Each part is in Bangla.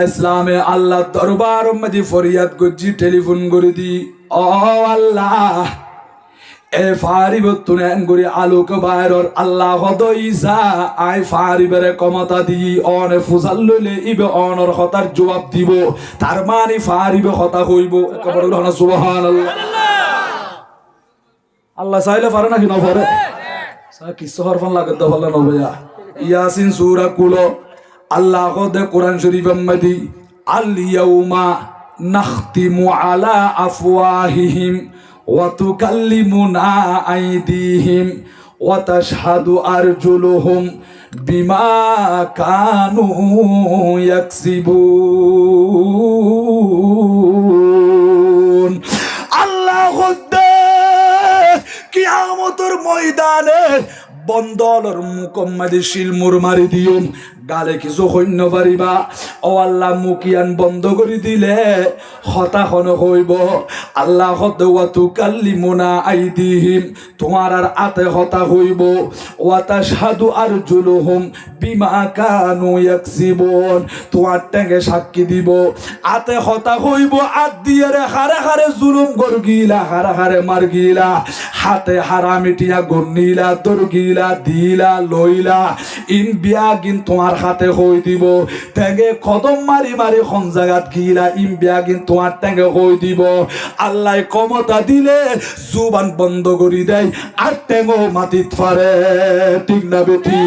ইসলামে আল্লাহ দরবার মধ্যে ফরিয়াদ করছি, টেলিফোন করে দি, ও আল্লাহ এ ফারিব তুনেন করি আলোক বাইরর আল্লাহ হদ ইসা আই ফারিবের ক্ষমতা দি অনে ফুসাল লইলে ইবে অনর হতার জবাব দিব, তার মানে ফারিবে হতা হইব। একবার বলো না সুবহানাল্লাহ। আল্লাহ চাইলে পারে নাকি না পারে? কিছু হরফান লাগে তো বললেন ভাইয়া। ইয়াসিন সূরা কুলো আল্লাহ হদে কোরআন শরীফ মধ্যে আল ইয়াউমা নাখতিমু আলা আফওয়াহিহিম ওয়া তুকাল্লিমুনা আইদিহিম ওয়া তাশহাদু আরজুলুহুম বিমা কানু ইয়াকসিবুন। আল্লাহ হদে কিয়ামতের ময়দানে বন্দলর মুকম্মাদি শিলমুর মারি দিও, গালে কিছু সৈন্য পারিবা। ও আল্লাহ মুকিয়ান বন্ধ করে দিলে হতাহন হইব। আল্লাহ হতওয়াতু কাল্লিমুনা আইদিহিম, তোমার আর আতে হতা হইব। ওয়া তাশহাদু আরজুলুহুম বিমা কানু ইয়াকসিবুন, তোমার টেঙ্গে সাক্ষী দিব। আতে হতা হইব, আত দিয়ে রে হারে হারে জুলুম গরগিলা, হারে হারে মার গিলা, হাতে হারামিটিয়া গন্নিলা দরগিলা দিলা লইলা ইন বিয়া গিন তোমার হাতে হই দিব। টেঙ্গে কদম মারি মারি খন জায়গাত গিলা ইন বিয়া গিন তোমার টেঙ্গে হই দিব। আল্লাহ ক্ষমতা দিলে জুবান বন্ধ করি দেয় আর টেঙ্গো মাটিত ফারে, ঠিক না বেটি?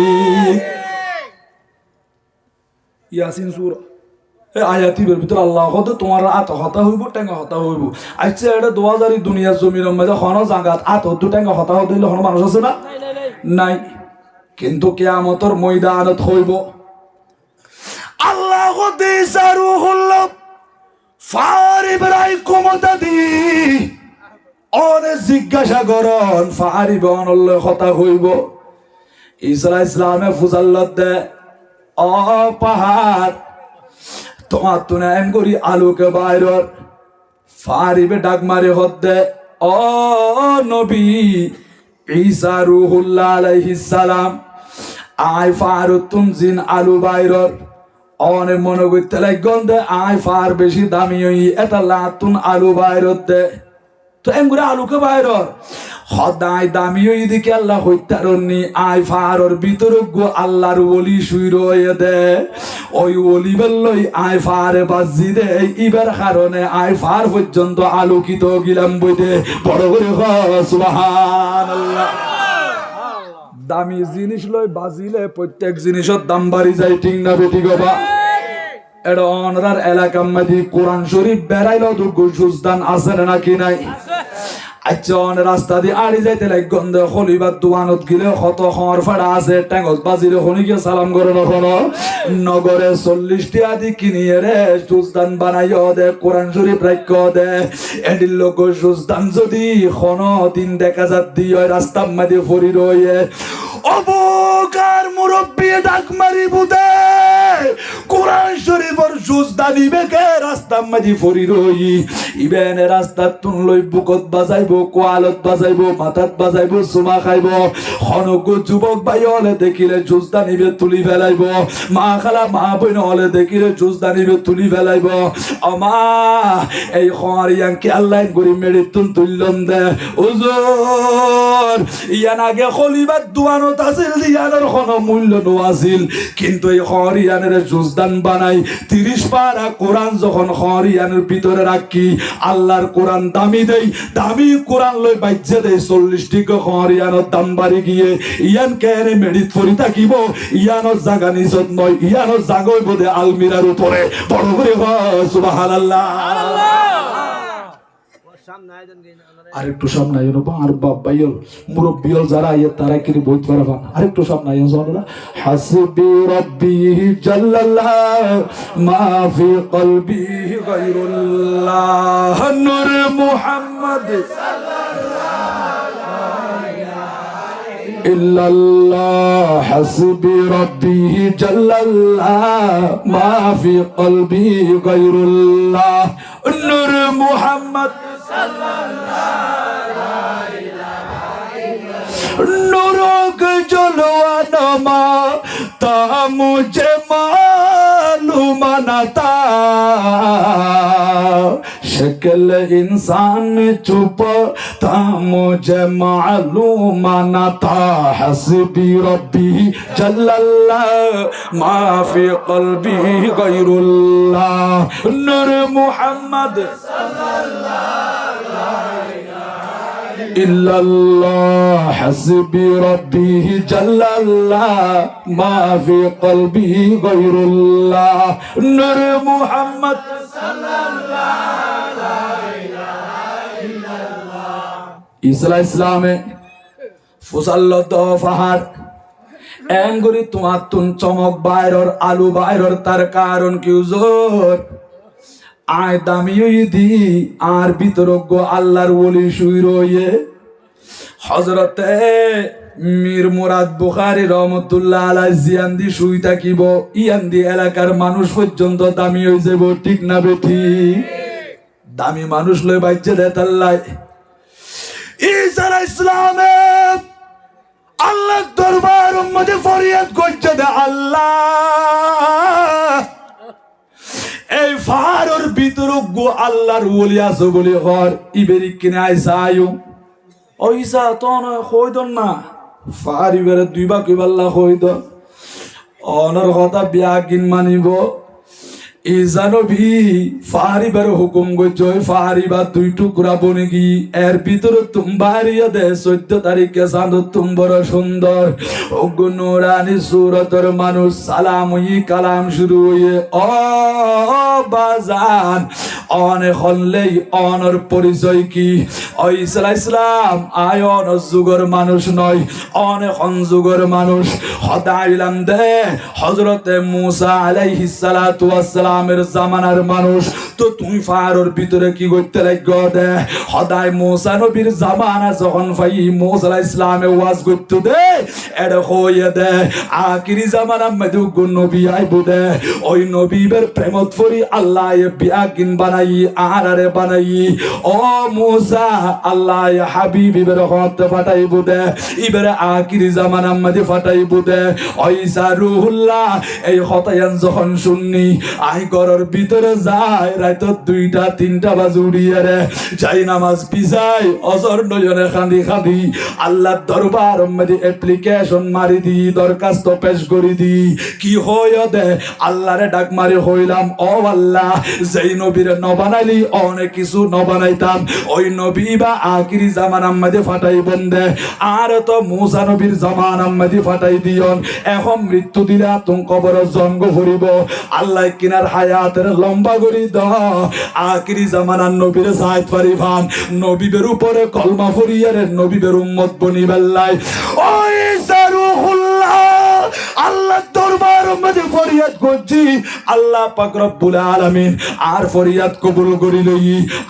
ইয়াসিন সূরা আয়াতির ভিতর আল্লাহ হতে তোমার আত হতা হইব, টেঙ্গা হতা হইব। আচ্ছা এটা 2000 দুনিয়ার জমির মধ্যে হন জাগাত আত হতো টেঙ্গা হতা হতে হইলে হন মানুষ আছে না? নাই। কিন্তু কিয়ামতের ময়দানত হইব। আল্লাহ হতে সারু হল ফারিবরাই ক্ষমতা দি অনে জিজ্ঞাসা করন ফারিব অনল্লে হতা হইব। ঈসা ইসলামে ফুজাল্লত দে, ও পাহাড় তোমার তো নাম করি আলোকে বাইরর ফারিবে ডাক মারে হদ্দে, ও নবী ঈসা রুহুল্লাহ আলাইহিস সালাম আই ফারুতুম জিন আলু বাইরর অনে মনে করতে লাগন্দে আই ফার বেশি দামি হই এটা লাতুন আলু বাইরর দে। তো এমগুলো আলুকে বাইরর সদায় দামি হই দিকে আল্লাহ হইতারনি আই ফারর ভিতরে গো আল্লাহর ওলি শুই রয়ে দে। ওই ওলি বললই আই ফারে বাজি দে, ইবার কারণে আই ফার পর্যন্ত আলোকিত গিলাম বইতে বড় করে সুবহানাল্লাহ। দামি জিনিস লই বাজিলে প্রত্যেক জিনিসের দাম বাড়ি যায়, ঠিক না বেটি গবা? এটা অনরার এলাকা মধ্যে কোরআন শরীফ বেড়াইলেও দুর্গ সুস্থান আছে নাকি নাই? আচ্ছা অন রাস্তা দিয়ে আড়ি যাইতে লাগ গন্ধে হলিবার দোয়ানত গিলে কত খর ফাড়া আছে, ট্যাঙ্গত বাজিলে হনি গিয়ে সালাম করে নখনো নগরে 40টি আদি কিনিয়ে রে সুস্থান বানাইও দে, কোরআন শরীফ রাখ্য দে। এডির লোক সুস্থান যদি খন দিন দেখা যাত দিয়ে রাস্তার মাঝে ফরি রয়ে অবকার মুরব্বী ডাক মারি বুদে কোরআন শরীফর সুস্থান ইবেকে রাস্তার মাঝে ফরি রই ইবেনে রাস্তার তুন লই বুকত বাজাইব, কোয়ালত বাজাইব, মাথাত বাজাইব, সুমা খাইব। খনক যুবক ভাই হলে দেখিলে জুজদা নিবে তুলি ফেলাইব, মা খালা মা বোন হলে দেখিলে জুজদা নিবে তুলি ফেলাইব। আমা এই খরিয়াঙ্কি আল্লাহ গরি মেরে তুললন দে উজুর ইয়ান আগে খলিবার দুয়ানত আছিল ইয়ানের কোন মূল্য নো আছিল, কিন্তু এই খরিয়ানের জুজদান বানাই 30 পারা কোরআন যখন খরিয়ানের ভিতরে রাখি আল্লাহর কোরআন দামি দেই, দামি কোরআন লই বাইজে দেই 40টি খরিয়ানের দাম বাড়ি গিয়ে ইয়ান কেনে মেডিট ফরি থাকিব। ইয়ানোর জাগা নিছত নয়, ইয়ানোর জাগই বোধে আলমিরার উপরে বড় করে সুবহানাল্লাহ। আরেকটু সামনে আর বাবাইল মুরব্বিয়ল যারা আইয়ে তারা কি বইতে পারবেন, আরেকটু সামনে আইয়ে হাসবি রাব্বি জাল্লাল্লাহ মা ফি কলবি গায়রুল্লাহ নূর মুহাম্মদ ইল্লাল্লাহ হাসবি রাব্বি জাল্লাল্লাহ মা ফি কলবি গায়রুল্লাহ নূর মুহাম্মদ नूरों जलवा नमा ता मुझे मालूम माना था शक्ल इंसान में छुपा था मुझे मालूम ना था हस्बी रब्बी जल्लल्लाह माफी क़ल्बी गैरुल्लाह नूर मोहम्मद इल्लल्लाह हस्बी रब्बी जल्लल्लाह माफी क़ल्बी गैरुल्लाह नूर मोहम्मद ইসলা ইসলামে ফুসাল্লত পাহাড় এঙ্গুরি তোমার তুন চমক বাইরর আলু বাইরর তার কারণ কি হুজুর আয় দামি দি আর বিতরজ্ঞ আল্লাহর ওলি শুই রয়ে হযরতে মীর মুরাদ বুখারী রহমাতুল্লাহ আলাইহি জিয়ান্দি শুই থাকিব ইয়ান্দি এলাকার মানুষ পর্যন্ত দামি হয়ে যাব ঠিক না বেঠি দামি মানুষ লই বাইচে দেত আল্লাহ ঈসা আলাইহিস সালামে আল্লাহ দরবার মধ্যে ফরিয়াদ করছে দে আল্লাহ এই ফারর বিতরজ্ঞ আল্লাহর ওলি আছে বলি ঘর ইবেরি কিনে আইসা আয়ু ও ঈসা তো নয় কইদন না ফারিবের দুইবা কইবাল্লাহ কইদ অনর কথা বিয়া কিন মানিব ঈসা নবী ফারিবের হুকুম গজয় ফারিবা দুই টুকরা বনে গি এর ভিতরে তুমবারিয়া দে 14 তারিখে চাঁদ তুম বড় সুন্দর ওগো নুরানি সুরতর মানুষ সালামই কালাম শুরু হয়ে ও বাজান অনে হললেই অনর পরিচয় কি ও ঈসা আলাইহিস সালাম আয়ন যুগর মানুষ নয় অনে যুগর মানুষ হদাইলাম দে হযরতে মুসা আলাইহিস সালাতু ওয়াস সালামের জামানার মানুষ তো তুমি ফারোর ভিতরে কি করতে লাগো দে হদাই মুসা নবীর জামানা যখন ভাই মুসা আলাইহিস সালামে ওয়াজ করতে দে এডা হইয়া দে আখিরি জামানা মধ্যে কোন নবী আইবো দে ওই নবীর প্রেমত ফরি আল্লাহ বিয়া কিন বানাই আরারে বানাই ও মুসা আল্লাহ হাবিবি বের হতে ফাটাইবো দে ইবেরে আখিরি জামানা মধ্যে ফাটাইবো দে ঈসা রুহুল্লাহ এই হতায়ান যখন শুননি আই ঘরের ভিতরে যায় রাত 2টা 3টা বাজে উড়িয়ে রে যাই নামাজ পিছাই অজর নয়নে খাঁদি খাঁদি আল্লাহর দরবার মধ্যে অ্যাপ্লিকেশন মারি দি দরখাস্ত পেশ করি দি কি হয় দে আল্লাহরে ডাক মারি হইলাম ও আল্লাহ যেই নবীরে ন বানাইলি অনেক কিছু ন বানাইতাম ওই নবী বা আখিরি জামানার মধ্যে ফাটাই বন্দে আর তো মুসা নবীর জামানার মধ্যে ফাটাই দিয়ন এখন মৃত্যু দিলে তুমি কবর জন্ম ভরিব আল্লাহ কিনার হায়াতের লম্বা করি দ আখিরি জামানার নবীর সাইদ পারিবান নবীদের উপরে কলমা ফরিয়ারে নবীদের উম্মত বনিবেল্লাই ওই সারুহুল্লাহ আল্লাহ দরবার মধ্যে ফরিয়াদ করছি আল্লাহ পাক রব্বুল আলামিন আর ফরিয়াদ কবুল করি লই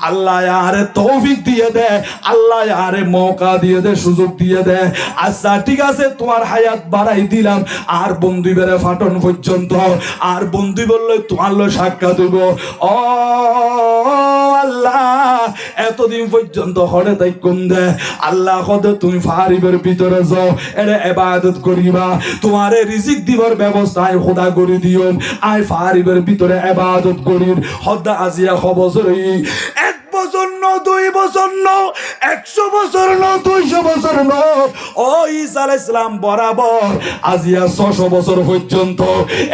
আল্লাহ আরে তৌফিক দিয়ে দে আল্লাহ আরে মৌকা দিয়ে দে সুযোগ দিয়ে দে আচ্ছা ঠিক আছে তোমার হায়াত বাড়াই দিলাম আর বন্ধু বেরে ফাটন পর্যন্ত আর বন্ধু বললে তোমার লো সাক্ষাৎ হইব ও আল্লাহ এতদিন পর্যন্ত হরে তাই কোন দে আল্লাহ কদে তুমি ফারিবের ভিতরে যাও এর ইবাদত করিবা তোমারে রিজিক দিবার ব্যবস্থা আই খোদা করে দিও আই ফারিবের ভিতরে ইবাদত করির হদ্দা আজিয়া খবসরই 1 বছর ন 2 বছর ন 100 বছর ন 200 বছর ন ও ঈসা আলাইহিস সালাম বরাবর আজিয়া 600 বছর পর্যন্ত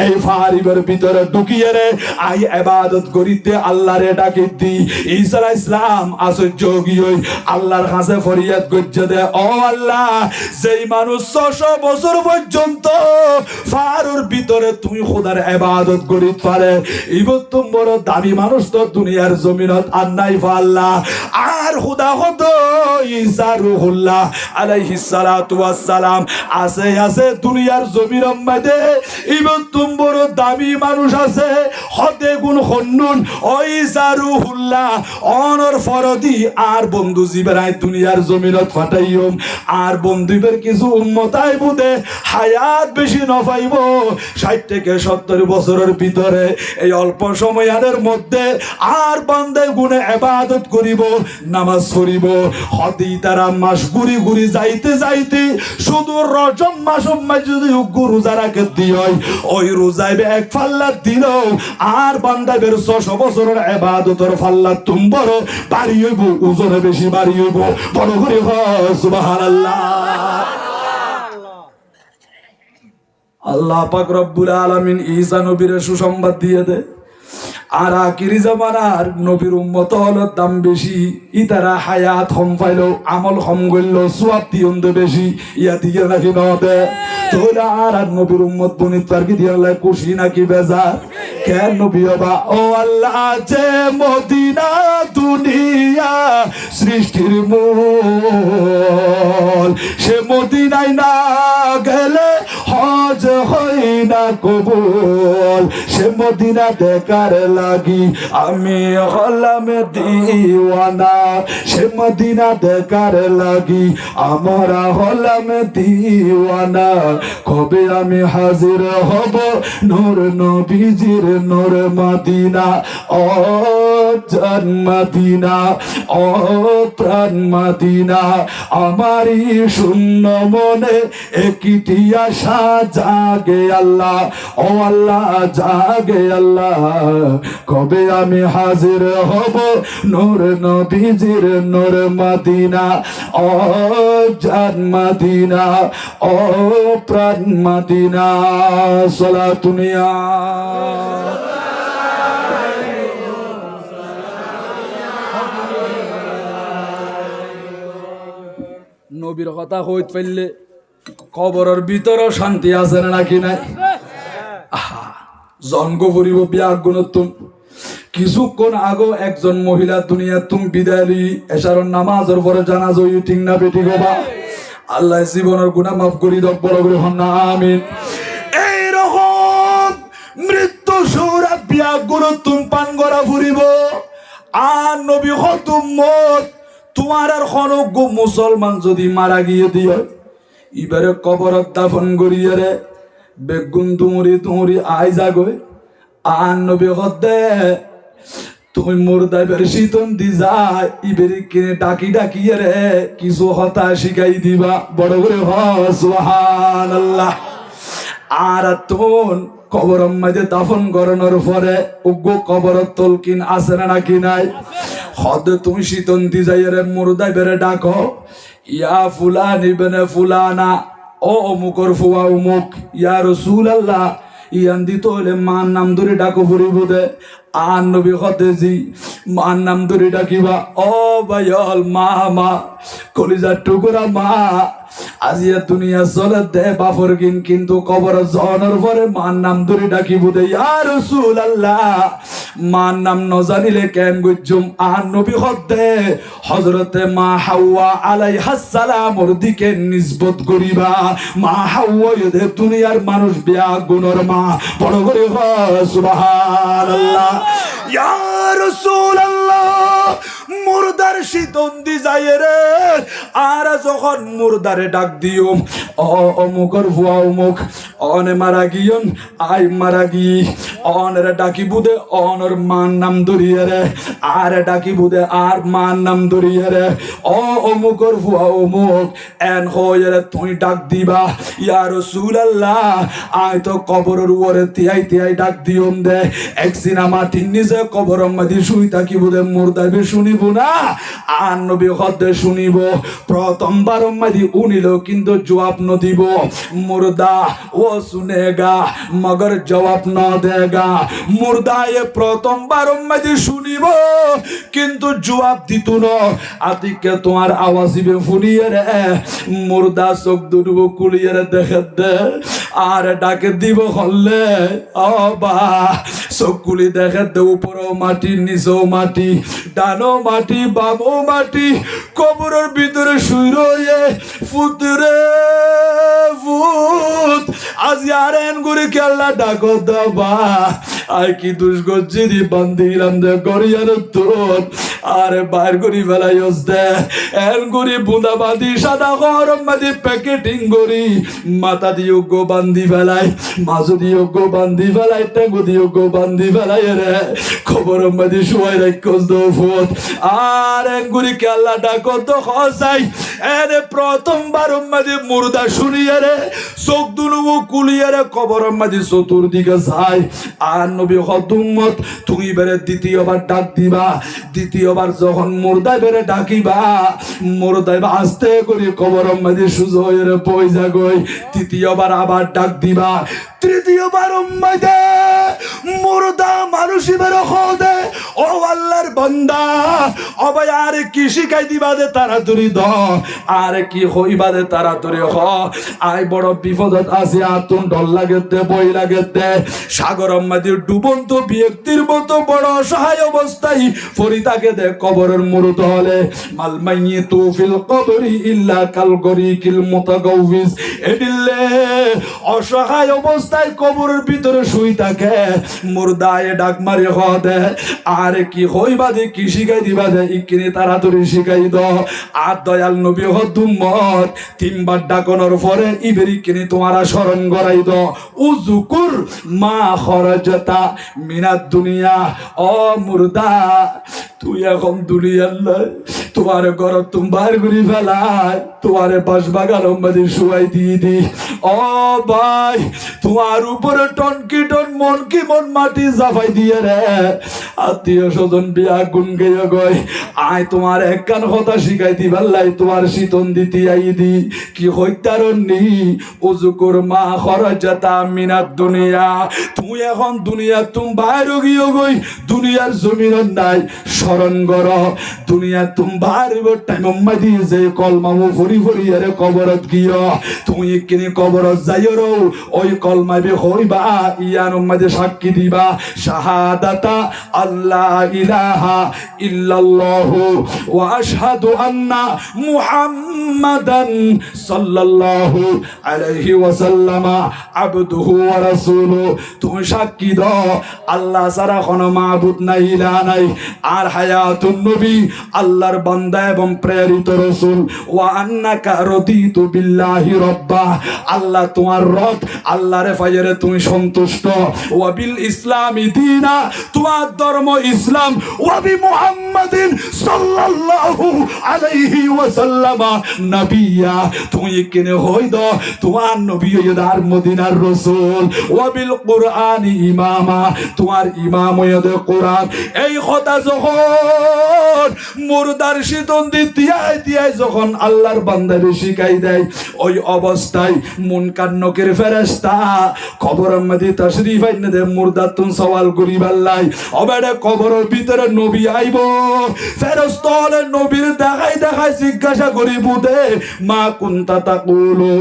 এই ফারিবের ভিতরে ঢুকিয়ে রে আই ইবাদত করিতে আল্লাহরে ডাকি দি ঈসা আলাইহিস সালাম আশ্চর্য গিয়ে আল্লাহর কাছে ফরিয়াদ করছে দে ও আল্লাহ যেই মানুষ 600 বছর পর্যন্ত ফারুর ভিতরে তুমি খোদার ইবাদত করিতে পারে ইবত বড় দামি মানুষ তো দুনিয়ার জমিনত আর নাই আল্লাহ আর খোদা হদ ঈসা রুহুল্লাহ আলাইহিস সালাতু ওয়াস সালাম আছে দুনিয়ার জমির মধ্যে ইবত বড় দামি মানুষ আছে হদে গুণ হন্নুন ওই জারুহুল্লাহ অনর ফরদি আর বন্ধু জিবেরাই দুনিয়ার জমিনত ফাটাইম আর বন্ধুবের কিছু উম্মতাই বুদে হায়াত বেশি নফাইব 60 থেকে 70 বছরের ভিতরে এই অল্প সময়ের মধ্যে আর বান্দে গুণে ইবাদত করিব নামাজ পড়িব হদি তারা মাস ঘুরি ঘুরি যাইতে যাইতে শুধু রজব মাস যদি রোজা রাখে দিয় ওই রোজায় এক ফাল্লা দিল আর বান্দাবের 600 বছরের ইবাদতের ফাল্লা তুম বড় বাড়ি হইব ওজনে বেশি বাড়ি হইব বড় করে সুবহানাল্লাহ আল্লাহ পাক রব্বুল আলামিন ঈসা নবীর সুসংবাদ দিয়ে দেয় আর আখিরি জামানার নবীর উম্মত হলো দাম বেশি ইতারা হায়াত হম পাইলো আমল হম গইল সওয়াব দিয়ন্দ বেশি ইয়া দিয়ে নাকি নদে তোরা আর নবীর উম্মত বনিত পার কি দিয়ে আল্লাহ খুশি নাকি বেজার কেন নবী বাবা ও আল্লাহ যে মদিনা দুনিয়া সৃষ্টির মূল সে মদিনায় না গেলে হজ হয় না কবুল সে মদিনা দেখার লাগি আমি হলাম দিওয়ানা সে মদিনা দেখার লাগি আমরা হলাম দিওয়ানা কবে আমি হাজির হব নূর নবীজির নূর মদিনা ও জান মদিনা ও প্রাণ মদিনা আমারই শূন্য মনে একটি আশা জাগে আল্লাহ ও আল্লাহ জাগে আল্লাহ কবে আমি হাজির হব নূর নবীজির নূর মদিনা ও জান মদিনা ও প্রাণ মদিনা সালাতুনিয়া নবীর কথা হইতে পারলে কবরের ভিতরেও শান্তি আছে নাকি নাই জন্ম করিব বিয়া গুণতুন কিছুক্ষণ আগো একজন মহিলা দুনিয়া তুমি বিদায় লি এশারর নামাজের পরে জানাজা ঠিক না বেটি বাবা আল্লাহ জীবনের গুনাহ মাফ করি দাও বড় করে হন না আমিন এইরকম মৃত্যু সৌরা বিয়া গুণতুন পান করা ফুরিব আর নবী হতুম্মত তোমার আর খনজ্ঞ মুসলমান যদি মারা গিয়ে দিও এবারে কবরত দাফন করিয়ে রে বেগুন তুমরি আই যাগই আর নবী হদ্দে তুমি মুর্দায় বের শীতন দি যায় ইবেরি কিনে ডাকি ডাকিয়ে রে কিছু হতা শিখাই দিবা বড় করে সুবহানাল্লাহ আর তোন কবরের মধ্যে দাফন করানোর পরে উগ্র কবরত তলকিন আছে না নাকি নাই হদ তুমি শীতন দি যাই রে মুর্দায় বেরে ডাকো ইয়া ফুলান ইবনে ফুলানা ও অমুকর ফুয়া অমুক ইয়া রাসূলুল্লাহ ইয়ান দিত হলে মান নাম ধরে ডাকো ফুরিব দে আর নবী হতেজি মান নাম ধরে ডাকিবা ও ভাইল মা মা কলিজার টুকুরা মা আজিয়া দুনিয়া চলে দে বাফর কিন্তু কবর জনের পরে মান নাম ধরে ডাকিব দে ইয়া রাসূলুল্লাহ মান নাম ন জানিলে কেন গুজুম আর নবী হতে হযরতে মা হাওয়া আলাইহাস সালামর দিকে নিসবত করিবা মা হাওয়া এদের দুনিয়ার মানুষ বিয়া গুণর মা বড় করে সুবহানাল্লাহ ইয়া রাসূলুল্লাহ মুর্দার শীতন দি যায় রে আর যখন মুর্দারে ডাক দিও ও অমুকর ভুয়া অমুক অনে মারা গিয়ন আই মারা গি অনের ডাকি বুদে অনর মান নাম ধরিয়ে রে আর ডাকি বুদে আর মান নাম ধরিয়ে রে ও অমুকর ভুয়া অমুক এন হয়ে রে তুই ডাক দিবা ইয়া রাসূলুল্লাহ আই তো কবরের উপরে তিয়াই ডাক দিওম দে এক সিনেমা তিন নিজে কবরের মধ্যে শুই থাকি বুদে মুর্দাবে শুনিব না আর নবী হদে শুনিব প্রথমবার মধ্যে উনিল কিন্তু জবাব ন দিব মুর্দা ও শুনেগা মগর জবাব ন দেগা মুর্দা এ প্রথমবার মধ্যে শুনিব কিন্তু জবাব দিত না আতিকে তোমার আওয়াজ দিবে ফুলিয়ে রে মুর্দা চোখ দুটুব কুলিয়ে রে দেখে দে আর ডাকে দিব হলে ও বা চোখ কুলি দেখে দে উপরেও মাটি নিচেও মাটি ডানো মাটি বামো মাটি কবরের ভিতরে শুই রয়ে ফুতরে ফুত আজ আর এন করে কেল্লা ডাকো দাবা আর কি দুষ করছি দি বান্দিলাম দে গড়িয়ার তোর আরে বাইর করি ফেলাই দে এর করি বুঁদা বাঁধি সাদা গরম বাঁধি প্যাকেটিং করি মাথা দিয়ে গো বান্ধি ফেলাই মাঝু দিয়ে গো বান্ধি ফেলাই টেঙ্গু দিয়ে গো বান্ধি ফেলাই রে খবর বাঁধি শুয়াই রাখোস দো ফুট আর এক করি কেল্লাটা কত খসাই এরে প্রথমবার মাঝে মুর্দা শুনিয়ে রে চোখ দুনু কুলিয়ে রে কবর মাঝে চতুর্দিকে যাই আর নবী হদুম্মত তুমি বেড়ে দ্বিতীয়বার ডাক দিবা দ্বিতীয়বার যখন মুর্দা বেড়ে ডাকিবা মুর্দা আস্তে করে কবর মাঝে সুজো হয়ে রে পয়সা গই তৃতীয়বার আবার ডাক দিবা তৃতীয়বার উম্মাদে মুর্দা মানুষই বের হদে ও আল্লাহর বান্দা অবাই আর কি শিখাই দিবা দে তাড়াতাড়ি দ আর কি হইবা দে তাড়াতাড়ি হ আই বড় বিপদত আছে আতুন ডল লাগেতে বই লাগেতে সাগর মাঝে ডুবন্ত ব্যক্তির মতো বড় অসহায় অবস্থায় ফরি তাকে দে কবরের মুরুদ হলে মাল মাইয়িতু ফিল কবরি ইল্লা কাল গরিকিল মুতাগাউবিস এদিলে অসহায় অবস্থায় কবরের ভিতরে শুই থাকে মুর্দায় ডাক মারি হদে আর কি হইবা দে কি শিখাই দিবা দে ইকিনি তাড়াতাড়ি শিখাই দ আর দয়াল নবী হদুম্মত তিনবার ডাকনোর পরে ইবেরি কিনি তোমারা স্মরণ করাই দ উযকুর মা খরাজতা মিনাদ দুনিয়া ও মুর্দা তুই এখন দুনিয়ার নাই তোমার ঘর তুমি বাইর করে ফেলাই তোমার বাস বাগান আমাদের শুয়াই দিয়ে দি ও ভাই তোমার উপরে টন কি টন মন কি মন মাটি জাফাই দিয়ে রে আত্মীয় স্বজন বিয়া গুন গেয়ে গয় আয় তোমার এক কান কথা শিখাই দি ভাল্লাই তোমার শীতন দিতে আই দি কি হইতারণ নি উযকুর মা খরাজাতা মিনাদ দুনিয়া তুমি এখন দুনিয়া তুমি বাইর গিয়ে গই দুনিয়ার জমিন নাই স্মরণ কর দুনিয়া তুমি বাড়িব টাইম মাদি যে কলমামু ফরি ফরি আরে কবরত গিয়ে তুমি কিনে কবরত যাইও রো ওই কলমাবি হইবা ইয়ান মাঝে সাক্ষী দিবা শাহাদাতা আল্লাহ ইলাহা ইল্লাল্লাহু ওয়া আশহাদু আন্না মুহাম্মাদান সাল্লাল্লাহু আলাইহি ওয়াসাল্লাম আবদুহু ওয়া রাসূলুহু তুমি সাক্ষী দাও আল্লাহ ছাড়া কোনো মাবুদ নাই ইলাহ নাই আর হায়াতুন নবী আল্লাহর বান্দা এবং প্রেরিত রাসূল ওয়া আন্নাকা রাদিতু বিল্লাহি রাব্বা আল্লাহ তোমার রব আল্লাহর ফায়রে তুমি সন্তুষ্ট ওয়া বিল ইসলামি দীনা তোমার ধর্ম ইসলাম ওয়া বি মুহাম্মাদিন সাল্লাল্লাহু আলাইহি ওয়াসাল্লাম নবিয়া তুমি কেনে হই দাও তোমার নবী হইদার মদিনার রাসূল ওয়া বিল কুরআনি ইমামা তোমার ইমাম হইদে কোরআন এই কথা যখন মুর্দার শীতন দিতিয়াই দিয়াই যখন আল্লাহর বান্দারে শিখাই দেয় ওই অবস্থায় মুনকার নকির ফেরেশতা কবরের মধ্যে তাশরীফ আইনে দে মুর্দার তুন সওয়াল করি বাল্লাই অবেড়ে কবরের ভিতরে নবী আইব ফেরেশতা হলে নবীর দেখাই দেখাই জিজ্ঞাসা করি বুদে মা কুনতা তাকুলু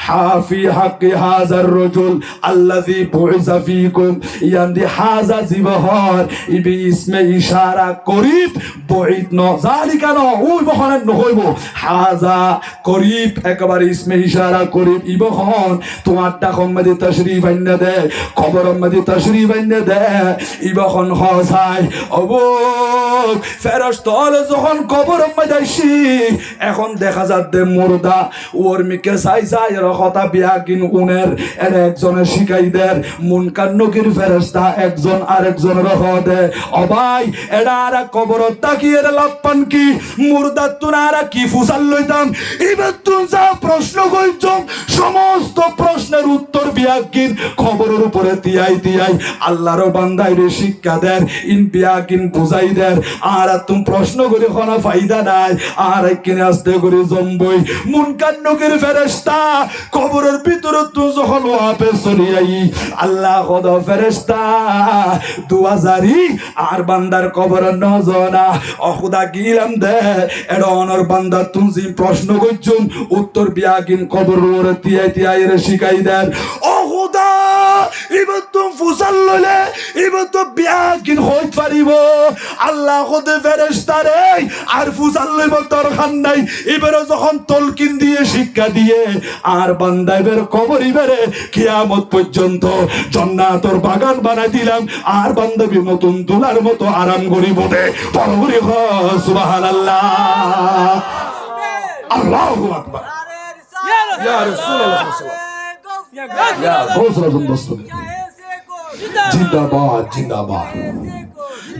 হাফি হাক্কি হাজার রাজুল আল্লাযী বুইসা ফীকুম ইয়ান্দি হাজা জিবহর ইবি ইসমে ইশারা করিব বইত ন জালিকা ন ওই বহনের নহইব হাজা করিব একবার ইসমে ইশারা করিব ইবহন তোমার ডাকম মধ্যে তাশরীফ আইনে দে খবরম মধ্যে তাশরীফ আইনে দে ইবহন হসাই অবুক ফেরেশতা যখন কবরম মধ্যে আইছি এখন দেখা যাচ্ছে মুর্দা ওর মিকে চাই চাই কথা বিয়া কিন উনের এর একজনের শিখাই দের মুনকার নকির ফেরেশতা একজন আরেকজনের দে অবাই এডা আর কবরত তাকিয়ে লাপান কি মুর্দা তুনারা কি ফুসাল লইতাম এবার তুন যা প্রশ্ন কইছম সমস্ত প্রশ্নের উত্তর বিয়াকিন খবরের উপরে তিয়াই তিয়াই আল্লাহর বান্দাইরে শিক্ষা দেন ইন বিয়াকিন বুঝাই দেন আর তুমি প্রশ্ন করে কোনো ফায়দা নাই আর কিনে আসতে করে জম্বই মুনকার নকির ফেরেশতা কবরের ভিতরে তুই যখন ওয়াপে চলি আই আল্লাহ খোদা ফেরেশতা দুয়াজারি আর বান্দার কবর নজনা অখুদা গিলাম দে এডা অনর বান্দা তুই যে প্রশ্ন কইছুম উত্তর বিয়াকিন কবর ওরে তিয়াই তিয়াই রে শিখাই দেন ও খোদা ইবত তুম ফুসাল লইলে ইবত তো বিয়াকিন হইত পারিব আল্লাহ খোদে ফেরেশতারে আর ফুসাল লইব দরকার নাই এবারে যখন তলকিন দিয়ে শিক্ষা দিয়ে আর বান্দাইবের কবরিবেরে কিয়ামত পর্যন্ত জান্নাতের বাগান বানাই দিলাম আর বান্দাবি নতুন দুলার মতো আরাম করিব দে পরবরি সুবহানাল্লাহ আল্লাহু আকবার ইয়া রাসূলুল্লাহ ইয়া গোসরাজুন দোস্ত জিন্দাবাদ জিন্দাবাদ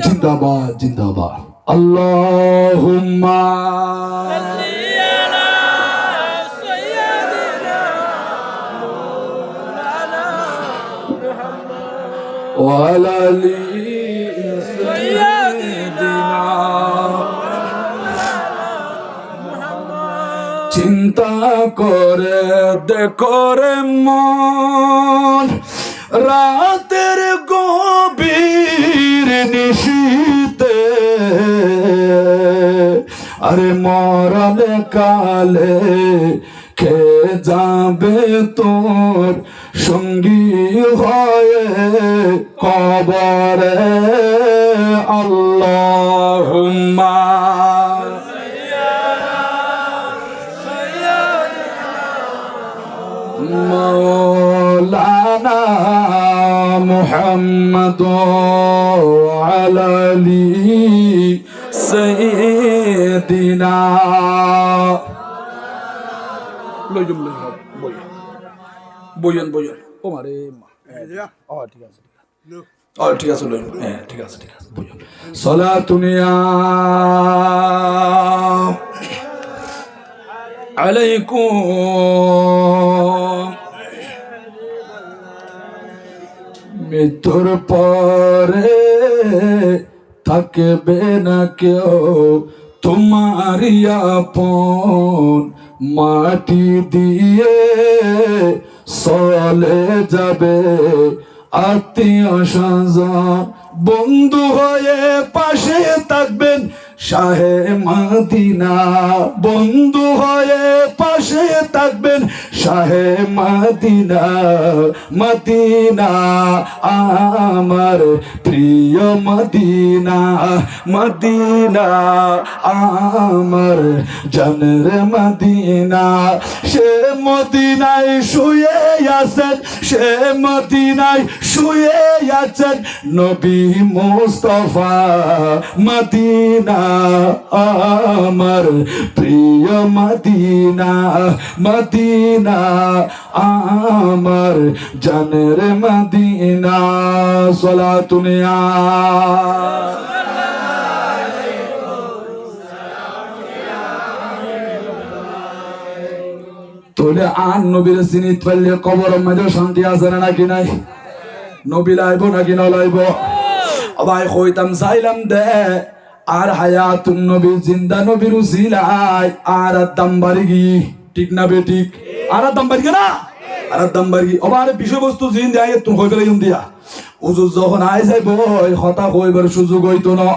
জিন্দাবাদ জিন্দাবাদ আল্লাহুম্মা وعلى آل سيدنا চিন্তা করে দেখো রে মন রাতের গভীর নিশীতে আরে মরণে কালে কে যাবে তোর সঙ্গী হয়ে কবরে আল্লাহুম্মা মাওলানা মুহাম্মদ আলা আলি সাইয়্যিদিনা লইজম বইয়ন বইয়ন ও মারে ও ঠিক আছে ঠিক আছে লইন হ্যাঁ ঠিক আছে বইয়ন সালাতুনিয়া আলাইকুম মৃত্যুর পরে থাকবে না কেউ তোমারি আপন মাটি দিয়ে চলে যাবে আত্মীয় স্বজন বন্ধু হয়ে পাশে থাকবেন শাহে মদিনা বন্ধু হয়ে পাশে থাকবেন শাহে মদিনা মদিনা আমার প্রিয় মদিনা মদিনা আমার জানের মদিনা সে মদিনায় শুয়ে আছেন সে মদিনায় শুয়ে আছেন নবী মুস্তাফা মদিনা আমার প্রিয় মদিনা মদিনা আমার জানের মদিনা সালাতুনিয়া তোলে আন নবীর সিনিত পারলে কবর মাঝে শান্তি আছে না নাকি নাই নবী লাইব নাকি না লাইব ভাই কইতাম চাইলাম দে আর হায়াতুন নবী জিন্দা নবীর উসিলায় আর দাম বাড়ি গি ঠিক না বে ঠিক আর দাম বাড়ি না আর দাম বাড়ি আবার বিষয়বস্তু জিন দেয় তুমি হই ফেলাই দিয়া উজুর যখন আই যাইব হতা হইবার সুযোগ হইতো না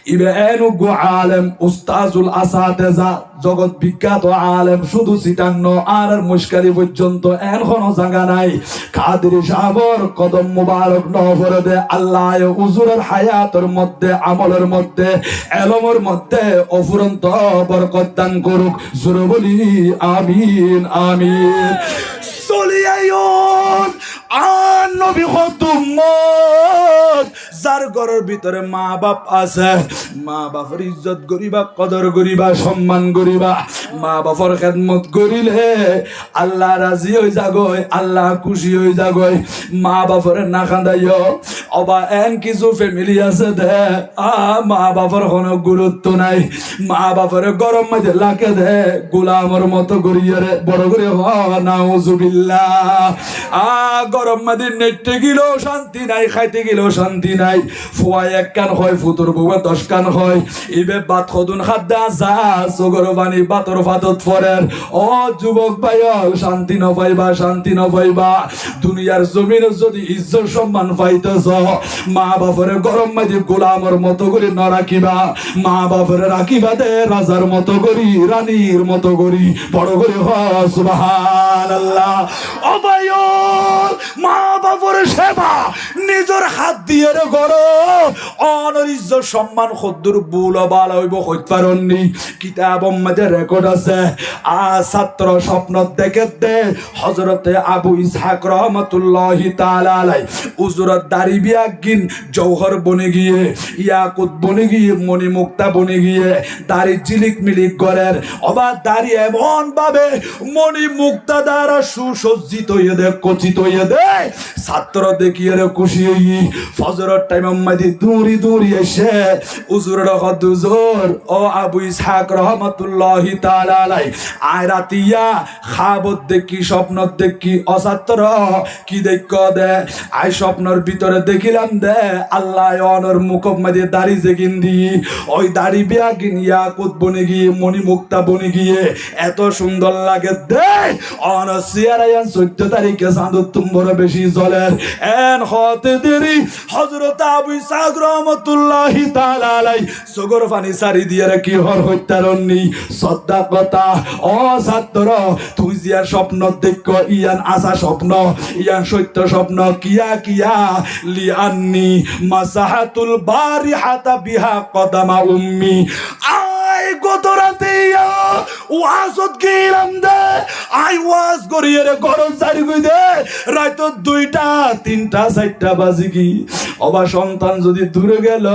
ইবেনুগু আলেম উস্তাজুল আসাতেজা জগৎ বিখ্যাত আলেম শুধু সিটান্ন আর মুশকারি পর্যন্ত এখনো জায়গা নাই কাদের সাবর কদম মুবারক নফরে দে আল্লাহ হুজুরের হায়াতের মধ্যে আমলের মধ্যে এলমের মধ্যে অফুরন্ত বরকত দান করুক জোরে বলি আমিন আমিন সলিয়ায়ুন আন নবী খতুম্মত যার ঘরের ভিতরে মা বাপ আছে মা বাপের ইজ্জত করিবা কদর করিবা সম্মান করিবা মা বাপের খেদমত করিলে আল্লাহ রাজি হয়ে যাগয় আল্লাহ খুশি হয়ে যাগয় মা বাপের না খান্দাইও অবা এন কিছু ফ্যামিলি আছে দে মা বাপের কোনো গুরুত্ব নাই মা বাপের গরম মাঝে লাকে দে গোলামর মতো করিয়ে রে বড় করে নাউজুবিল্লাহ গরম মাঝে নেটে গেলেও শান্তি নাই খাইতে গেলেও শান্তি নাই নাই ফুয়াই এক কান হয় ফুতুর বউয়ে 10 কান হয় ইবে বাত খদুন খাদ্দা যা সগর বাণী বাতর ফাতত ফরের ও যুবক ভাই শান্তি ন পাইবা দুনিয়ার জমিনে যদি ইজ্জত সম্মান পাইতেছ মা বাপের গরম মাঝে গোলামর মতো করে ন রাখিবা মা বাপের রাখিবা দে রাজার মতো করি রানীর মতো করি বড় করে সুবহানাল্লাহ ও ভাই মা বাপের সেবা নিজের হাত দিয়ে রে করো অনর ইজ্জত সম্মান খদ্দুর বুল বাল হইব হইতে পারননি কিতাব মধ্যে রেকর্ড আছে ছাত্র স্বপ্ন দেখে দে হযরতে আবু ইসহাক রহমাতুল্লাহি তাআলা আলাই উজুরত দাড়ি বিয়াগিন জওহর বনে গিয়ে ইয়াকুত বনে গিয়ে মণি মুক্তা বনে গিয়ে দাড়ি জিলিক মিলিক করেন অবা দাড়ি এমন ভাবে মণি মুক্তা দ্বারা সুসজ্জিত হয়ে দে কচিত হয়ে দে ছাত্র দেখিয়ে রে খুশি হই ফজরের টাইম মাঝে দৌড়ি এসে উজুরের হদুজুর ও আবু ইসহাক রহমাতুল্লাহি তাআলা আলাই আয় রাতিয়া খাবত দেখি স্বপ্ন দেখি অছাত্র কি দেখ দে আই স্বপ্নর ভিতরে দেখিলাম দে আল্লাহ অনর মুখব মাঝে দাড়ি জেগিন দি ওই দাড়ি বিয়া গিন ইয়াকুত বনে গিয়ে মণি মুক্তা বনে গিয়ে এত সুন্দর লাগে দে অন সিয়ারায়ান 14 তারিখে চাঁদ তুমবর বেশি জলের এন হতে দেরি হযরত আবু ইসহাক রহমাতুল্লাহি তাআলা আলাই সগর পানি সারি দিয়ে কি হর হত্যারণনি সদ্দা কথা ও ছাত্র তুই জিয়ার স্বপ্ন দেখ ইয়ান আশা স্বপ্ন ইয়ান সত্য স্বপ্ন কিয়া লিআন্নি মাসাহাতুল বারিহাতা বিহা কদামা উম্মি আই গত রাতে ওয়াজত গেলাম দে আই ওয়াজ করিয়ে রে গরম সারি কই দে রাত 2টা 3টা 4টা বাজে কি অবা সন্তান যদি দূরে গেল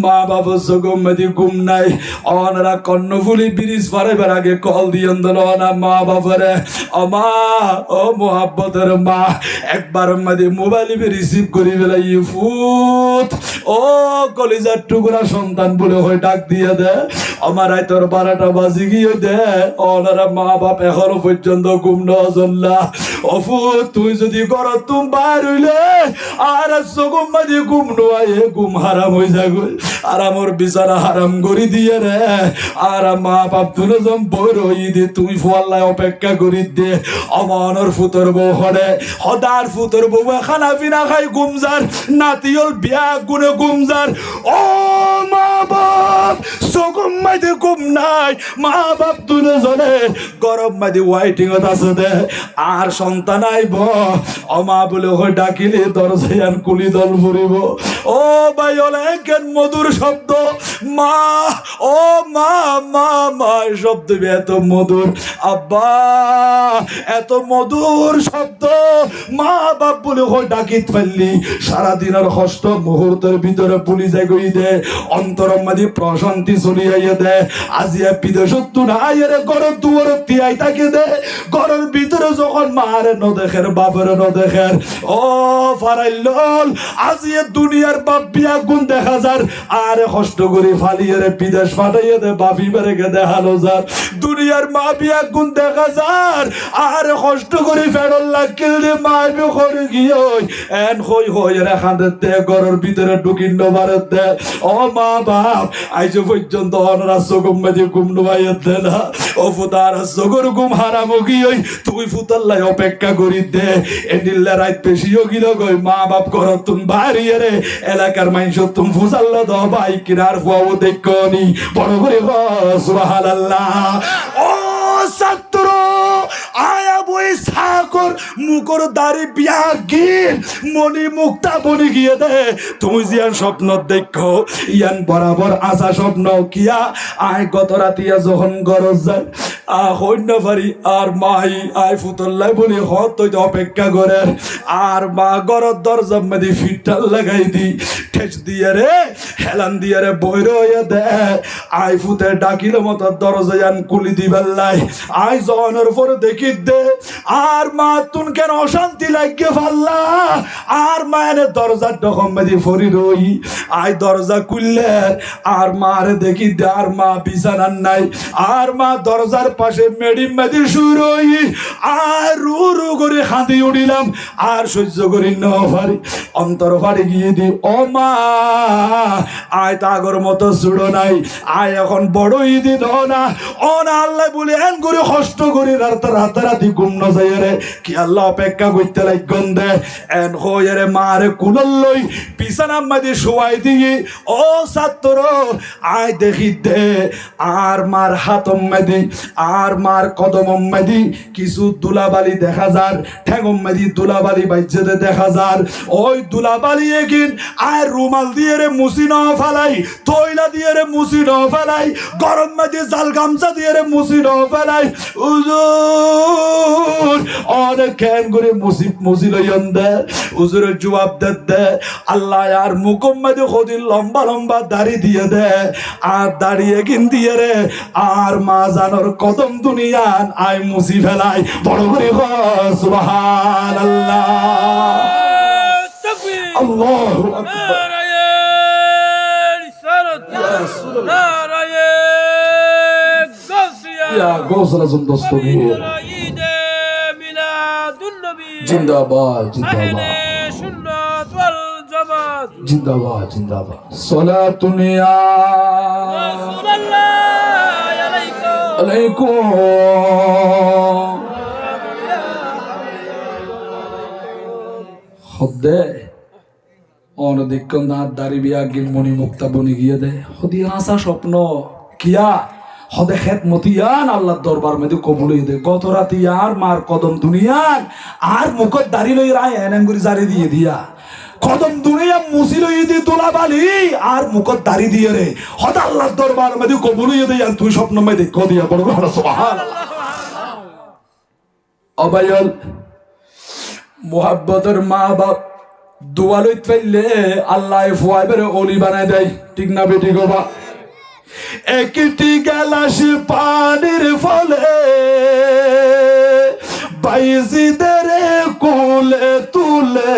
মা বাবা সগমদি ঘুম নাই অনরা কর্ণফুলি ব্রিজ পারাবার আগে কল দিয়েন দিল না মা বাবারে আমা ও মোহাব্বতের মা একবার মধ্যে মোবাইল রিসিভ করি বেলাই ফুট ও কলিজার টুকরা সন্তান বলে হয় ডাক দিয়ে দে আমার তোর 12টা বাজে গিয়ে দে ওনারা মা বাপ এখনো পর্যন্ত ঘুম নজল্লা অফু তুই যদি কর তুম বার হইলে আর সগম মাঝে ঘুম নোয়াই ঘুম হারাম হয়ে যাবে আর আমার বিছানা হারাম করি দিয়ে রে আর মা বাপ তুলে যম বই রই দে তুই ফোয়াল্লায় অপেক্ষা করি দে অমানর ফুতর বউ হরে হদার ফুতর বউ খানা পিনা খাই ঘুমজার নাতিয়ল বিয়া গুনে ঘুমজার ও মা বাপ সগম মাঝে ঘুম নাই মা বাপ তুলে জনে গরম মাঝে ওয়াইটিং আছে দে আর সন্তান আইব অমা বলে হয় ডাকিলে দরজায়ান কুলি দল ভরিব ও ভাই অনেকের মধুর শব্দ মা ও মা মা মা শব্দ এত মধুর আব্বা এত মধুর শব্দ মা বাপ বলে হয় ডাকিত ফেললি সারাদিনের কষ্ট মুহূর্তের ভিতরে পুলি যায় গই দে অন্তরম মাঝে প্রশান্তি চলিয়াইয়া দে আজিয়া বিদেশত না আইরে গরম দুয়ার তিয়াই তাকে দে ঘরের ভিতরে যখন মারে ন দেখের বাপের ন দেখের ও ফারাইল আজিয়া দুনিয়ার বাপ বিয়া গুণ দেখা যার আরে কষ্ট করে ফালিয়ে বিদেশ ফাটাইয়া দে বাপি বেড়ে গে দেখালো যার দুনিয়ার মা বিয়া গুণ দেখা যার আরে কষ্ট করে ফেরল লাগিল রে মারবে করে গিয়ে এন হই হই রে খান্দের দে ঘরের ভিতরে ঢুকিন নবারের দে ও মা বাপ আইজ পর্যন্ত অনরা সগম মাঝে ঘুম নোয়াইয়া দে না ও ফুতার সগর ঘুম হারামো গিয়ে তুই ফুতাল্লাই অপেক্ষা করি দে এনিল্লা রাত পেশিও গিল গই মা বাপ ঘর তুমি বাড়িয়ে রে এলাকার মানুষ তুমি ফুসাল্লা দ ভাই কিনার ফুয়াও দেখনি বড় করে সুবহানাল্লাহ ও ছাত্র আয়া বই সাকর মুকর দাড়ি বিয়া গিন মনি মুক্তা বনি গিয়ে দে তুমি জিয়ান স্বপ্ন দেখো ইয়ান বরাবর আশা স্বপ্ন কিয়া আয় গত রাতিয়া যখন গরজ যায় হইন পারি আর মাই আয় ফুতল্লাই বলি হত অপেক্ষা করে আর মা গরর দরজা মেদি ফিটটাল লাগাই দি ঠেস দিয়ে রে হেলান দিয়ে রে বই রয়ে দে আই ফুতে ডাকিল মতো দরজায়ান কুলি দিবেল্লাই আই জনের পরে দেখি দে আর মা তুন কেন অশান্তি লাগে ফাল্লা আর মায়ের দরজার ডকম মেদি ফরি রই আই দরজা খুললে আর মারে দেখি দে আর মা বিছানার নাই আর মা দরজার পাশে মেডিম মেদি শুরু আর রু রু করে খাঁদি উঠিলাম আর সহ্য করি না পারি অন্তর ফাড়ি গিয়ে দি ও মা আয় তাগর মতো ছুড়ো নাই আয় এখন বড় ঈদি দ না ও না আল্লাহ বলে এন করে কষ্ট করি রাতারাতি ঘুম ন যায় রে কি আল্লাহ অপেক্ষা করতে লাগন দে এন হয়ে রে মারে কুলল লই বিছানা মাঝে শোয়াই দিয়ে ও ছাত্র আয় দেখি দে আর মার হাতম মেদি আর মার কদম মেদি কিছু দুলাবালি দেখা যার ঠেঙ্গম মেদি দুলাবালি বাইজেতে দেখা যার ওই দুলাবালি এগিন আর রুমাল দিয়ে রে মুসি ন ফেলাই তৈলা দিয়ে রে মুসি ন ফেলাই গরম মেদি জাল গামছা দিয়ে রে মুসি ন ফেলাই হুজুর অনেক কেন করে মুসি লইন দে হুজুরের জবাব দে আল্লাহ আর মুকম মেদি খদির লম্বা লম্বা দাড়ি দিয়ে দে আর দাঁড়িয়ে কিন দিয়ে রে আর মা জানোর কদম দুনিয়ান আই মুসি ফেলাই বড় করে সুবহানাল্লাহ আল্লাহু আকবার ইয়া গোসল আজম দস্তগীর জিন্দাবাদ জিন্দাবাদ জিন্দাবাদ জিন্দাবাদ সালাতুন ইয়া রাসূলুল্লাহ আলাইকুম খদ্দে অনদিকন না দাড়ি বিয়া গিল মনি মুক্তা বনি গিয়ে দে হদি আসা স্বপ্ন কিয়া হদে খেত মতিয়ান আল্লাহর দরবার মধ্যে কবুল হই দে গত রাতি আর মার কদম দুনিয়ান আর মুখত দাড়ি লই রায় এনন করে জারি দিয়ে দিয়া কদম দুনিয়া মুসি লই দি তোলাবালি আর মুখত দাড়ি দিয়ে রে হদ আল্লাহর দরবার মধ্যে কবুল হই দে তুই স্বপ্ন মধ্যে কো দিয়া বড় সুবহানাল্লাহ অবায়ল মুহাব্বতের মা বাপ দোয়া লইতে পাইলে আল্লাহ ফুয়াইবের ওলি বানায় দেয় ঠিক না বেটি গোবা একটি গেলাস পানির ফলে বাইজিদের কোলে তুলে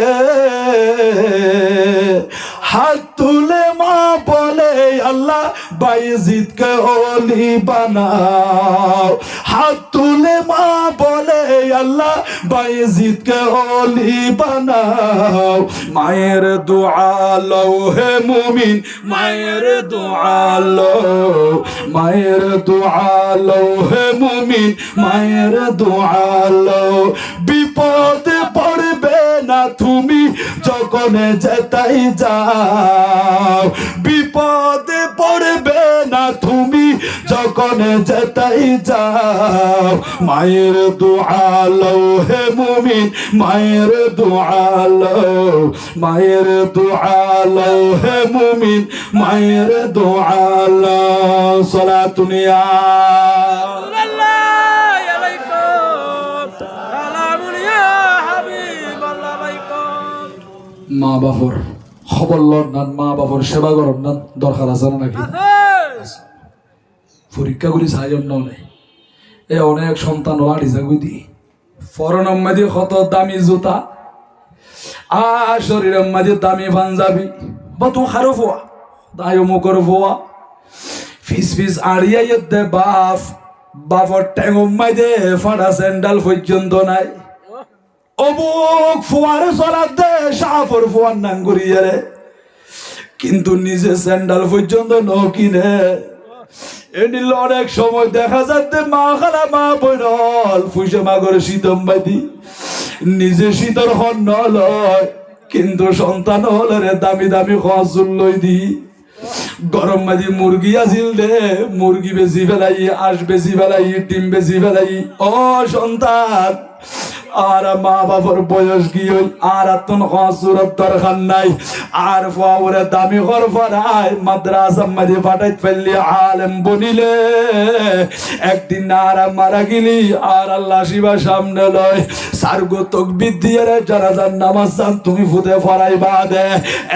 হাত তুলে মা বলে আল্লাহ বাইজিদকে ওলি বানাও হাত তুলে মা বলে আল্লাহ বাইজিদকে ওলি বানাও মায়ের দোয়া লও হে মুমিন মায়ের দোয়া লও মায়ের দোয়া লও হে মুমিন মায়ের দোয়া লও বিপদে পড়বে না তুমি যখন যেতাই যাও বিপদে পড়বে না তুমি যখন যেতাই যাও মায়ের দোয়া লও হে মুমিন মায়ের দোয়া লও মায়ের দোয়া লও হে মুমিন মায়ের দোয়া লও সালাতুন ইয়া মা বাবার খবর লন না মা বাবার সেবা করন না দরকার আছে না নাকি পরীক্ষা করি সাইজন নলে এ অনেক সন্তান লাড়ি জাগুই দি ফরনম মাঝে কত দামি জুতা আর শরীরের মাঝে দামি পাঞ্জাবি বা তো খারো ফোয়া দায়ও মুখর ফোয়া ফিস ফিস আড়িয়াই দে বাপ বাপর ট্যাঙ্গম মাঝে ফাড়া স্যান্ডাল পর্যন্ত নাই অবুক ফুয়ারে চলার দে সাফর ফুয়ার নাম করিয়ে রে কিন্তু নিজে স্যান্ডাল পর্যন্ত নকিনে এনিল অনেক সময় দেখা যাচ্ছে মা খালা মা বইনল ফুসে মা করে শীতম বাদি নিজে শীতর হন নলয় কিন্তু সন্তান হলে রে দামি দামি খসুল লই দি গরম মাঝি মুরগি আসিল দে মুরগি বেশি ফেলাই আঁশ বেশি ফেলাই ডিম বেশি ফেলাই ও সন্তান আর মা বাবার বয়স কি হই আর আতন খসুরত দরকার নাই আর ফাওরে দামি ঘর ফারাই মাদ্রাসা মাঝে ফাটাইত ফেললি আলেম বনিলে একদিন আর মারা গেলি আর আল্লাহ শিবা সামনে লয় সারগো তকবির দিয়ে রে জানাজার নামাজ চান তুমি ফুদে ফরাইবা দে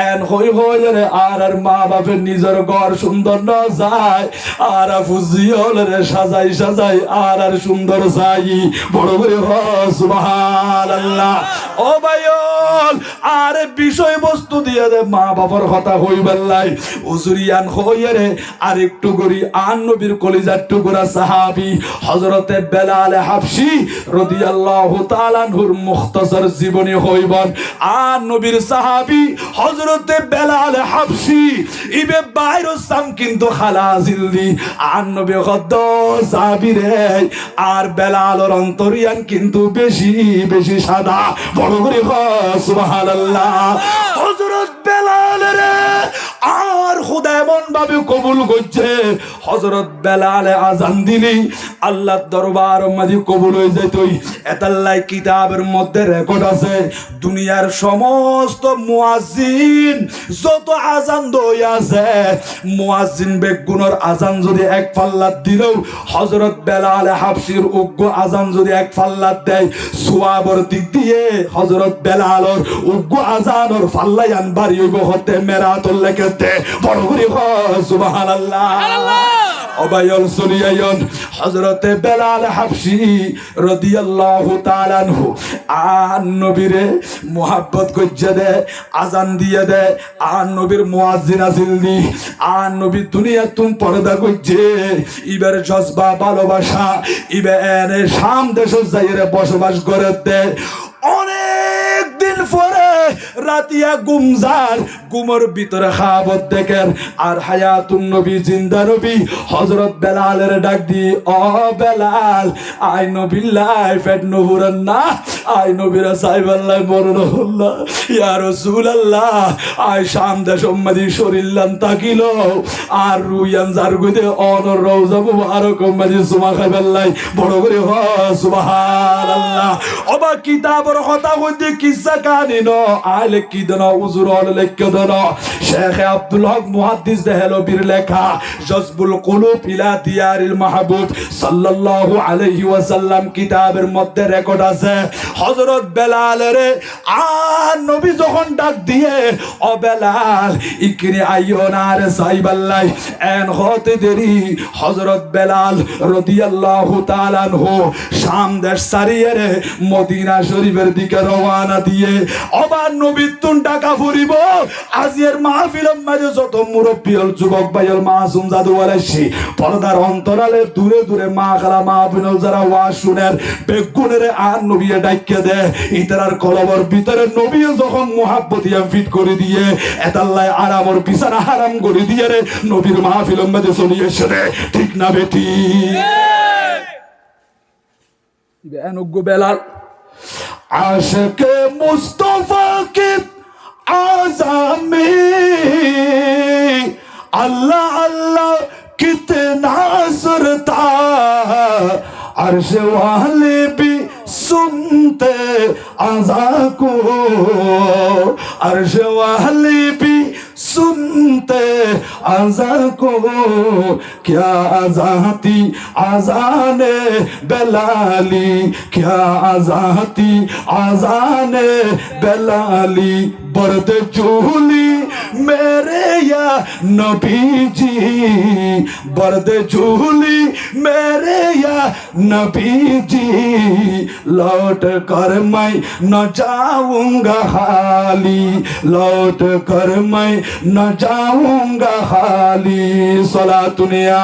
এন হই হই রে আর মা বাপের নিজের ঘর সুন্দর ন যায় আর ফুজিওল রে সাজাই সাজাই আর সুন্দর চাই বড় করে সুবহান সুবহানাল্লাহ। ও ভাইয়ল আরে বিষয়বস্তু দিয়ে দে মা বাবার কথা হইবাল্লাই উজুরিয়ান হইরে আর একটু করি আন নবীর কলিজার টুকরা সাহাবী হযরতে বেলাল হাবশী রাদিয়াল্লাহু তাআলা আনহুর মুখতাসার জীবনী হইবন। আন নবীর সাহাবী হযরতে বেলাল হাবশী ইবে বাইরুসাম কিন্তু খালাজিলদি আন নবী গদ্দ সাহাবী রে আর বেলালর অন্তরিয়ান কিন্তু বেশি বেশি সাদা। বড় করে সুবহানাল্লাহ। হযরত বেলাল রে আর খোদা এমন ভাবে কবুল করছে হযরত বেলাল আজান দিলি আল্লাহর দরবার মাঝে কবুল হয়ে যাইতই। এতাল্লাই কিতাবের মধ্যে রেকর্ড আছে দুনিয়ার সমস্ত মুয়াজ্জিন যত আজান দই আছে মুয়াজ্জিন বেগুনের আজান যদি এক পাল্লা দিলেও হযরত বেলাল হাবশীর উগ্র আজান যদি এক পাল্লা দেয় সওয়াবের দিক দিয়ে হযরত বেলালর উগ্র আজানের পাল্লায়ান বাড়ি হইব হতে মেরাতুল লেখতে। বড় করে সুবহানাল্লাহ। অবায়ল সুলিয়ায়ন হযরতে বেলাল হাবশী রাদিয়াল্লাহু তাআলা আনহু আন নবীরে মুহাব্বত কইজা দে আজান দিয়ে দে আন নবীর মুয়াজ্জিন আসিল দি আন নবী দুনিয়া তুম পর্দা কইছে ইবের জজবা ভালোবাসা ইবে এনে শাম দেশ যাইরে বসবাস করে দে। অনেক দিন পরে রাতিয়া গুমজার গুমর ভিতরে খাবত দেখেন আর হায়াতুন নবী জিন্দা নবী হযরত বেলালের ডাক দি ও বেলাল আই নবিল্লাহ ফেট নহুরান না আই নবীরা সাইবাল্লাহ মরনহুল্লাহ ইয়া রাসূলুল্লাহ আই শাম দেশ উম্মদি শরীরলান তাকিল আর রুয়ান জারগুদে অনর রওজা মুবারক উম্মদি সুমা খাইবাল্লাহ। বড় করে সুবহানাল্লাহ। ওবা কিতাবের কথা কইতে কিসসা কাহিনী ন আইলে কি দেন উজুর হল লেখ দেন শেখ আব্দুল হক মুহাদ্দিস দেহলো বীর লেখা জজবুল কুলুব ইলা দিয়ারিল মাহবুব সাল্লাল্লাহু আলাইহি ওয়াসাল্লাম কিতাবের মধ্যে রেকর্ড আছে হযরত বেলালের আর নবী যখন ডাক দিয়ে ও বেলাল ইকরি আইও না রে সাইবাল্লাহ এন হতে দেরি হযরত বেলাল রাদিয়াল্লাহু তাআলা আনহু শাম দেশ সারিয়ে মদিনা শরীফের দিকে রওনা দিয়ে আবার নবীর তুন টাকা ফুরিব আজির মাহফিলের মাঝে যত মুরব্বী হল যুবক ভাই হল মাসুম জাদু আলাইছি পর্দার অন্তরালে দূরে দূরে মা খালা মা বিনল যারা ওয়াজ শুনেন বেগুনের আর নবী ডাইকে দে ইতার কলবর ভিতরে নবী যখন মুহাব্বতিয়া ফিট করে দিয়ে এতাল্লাহ আরামর বিছানা হারাম করে দিয়ে রে নবীর মাহফিলের মাঝে চলে এসে রে ঠিক না বেটি বেনুগ্য বেলাল আশকে মুস্তফা কে आज़ामी अल्लाह अल्लाह कितना सुरता अर्श वाले भी सुनते आज़ा को अर्श वाले भी सुनते आज़ा को क्या आज़ाती आज़ाने बेलाली क्या आज़ाती आज़ाने बेलाली बर्द झूली मेरे या नबी जी बर्द झूली मेरे या नबी जी लौट कर मैं न जाऊंगा खाली लौट कर मैं न जाऊंगा खाली सलातुनिया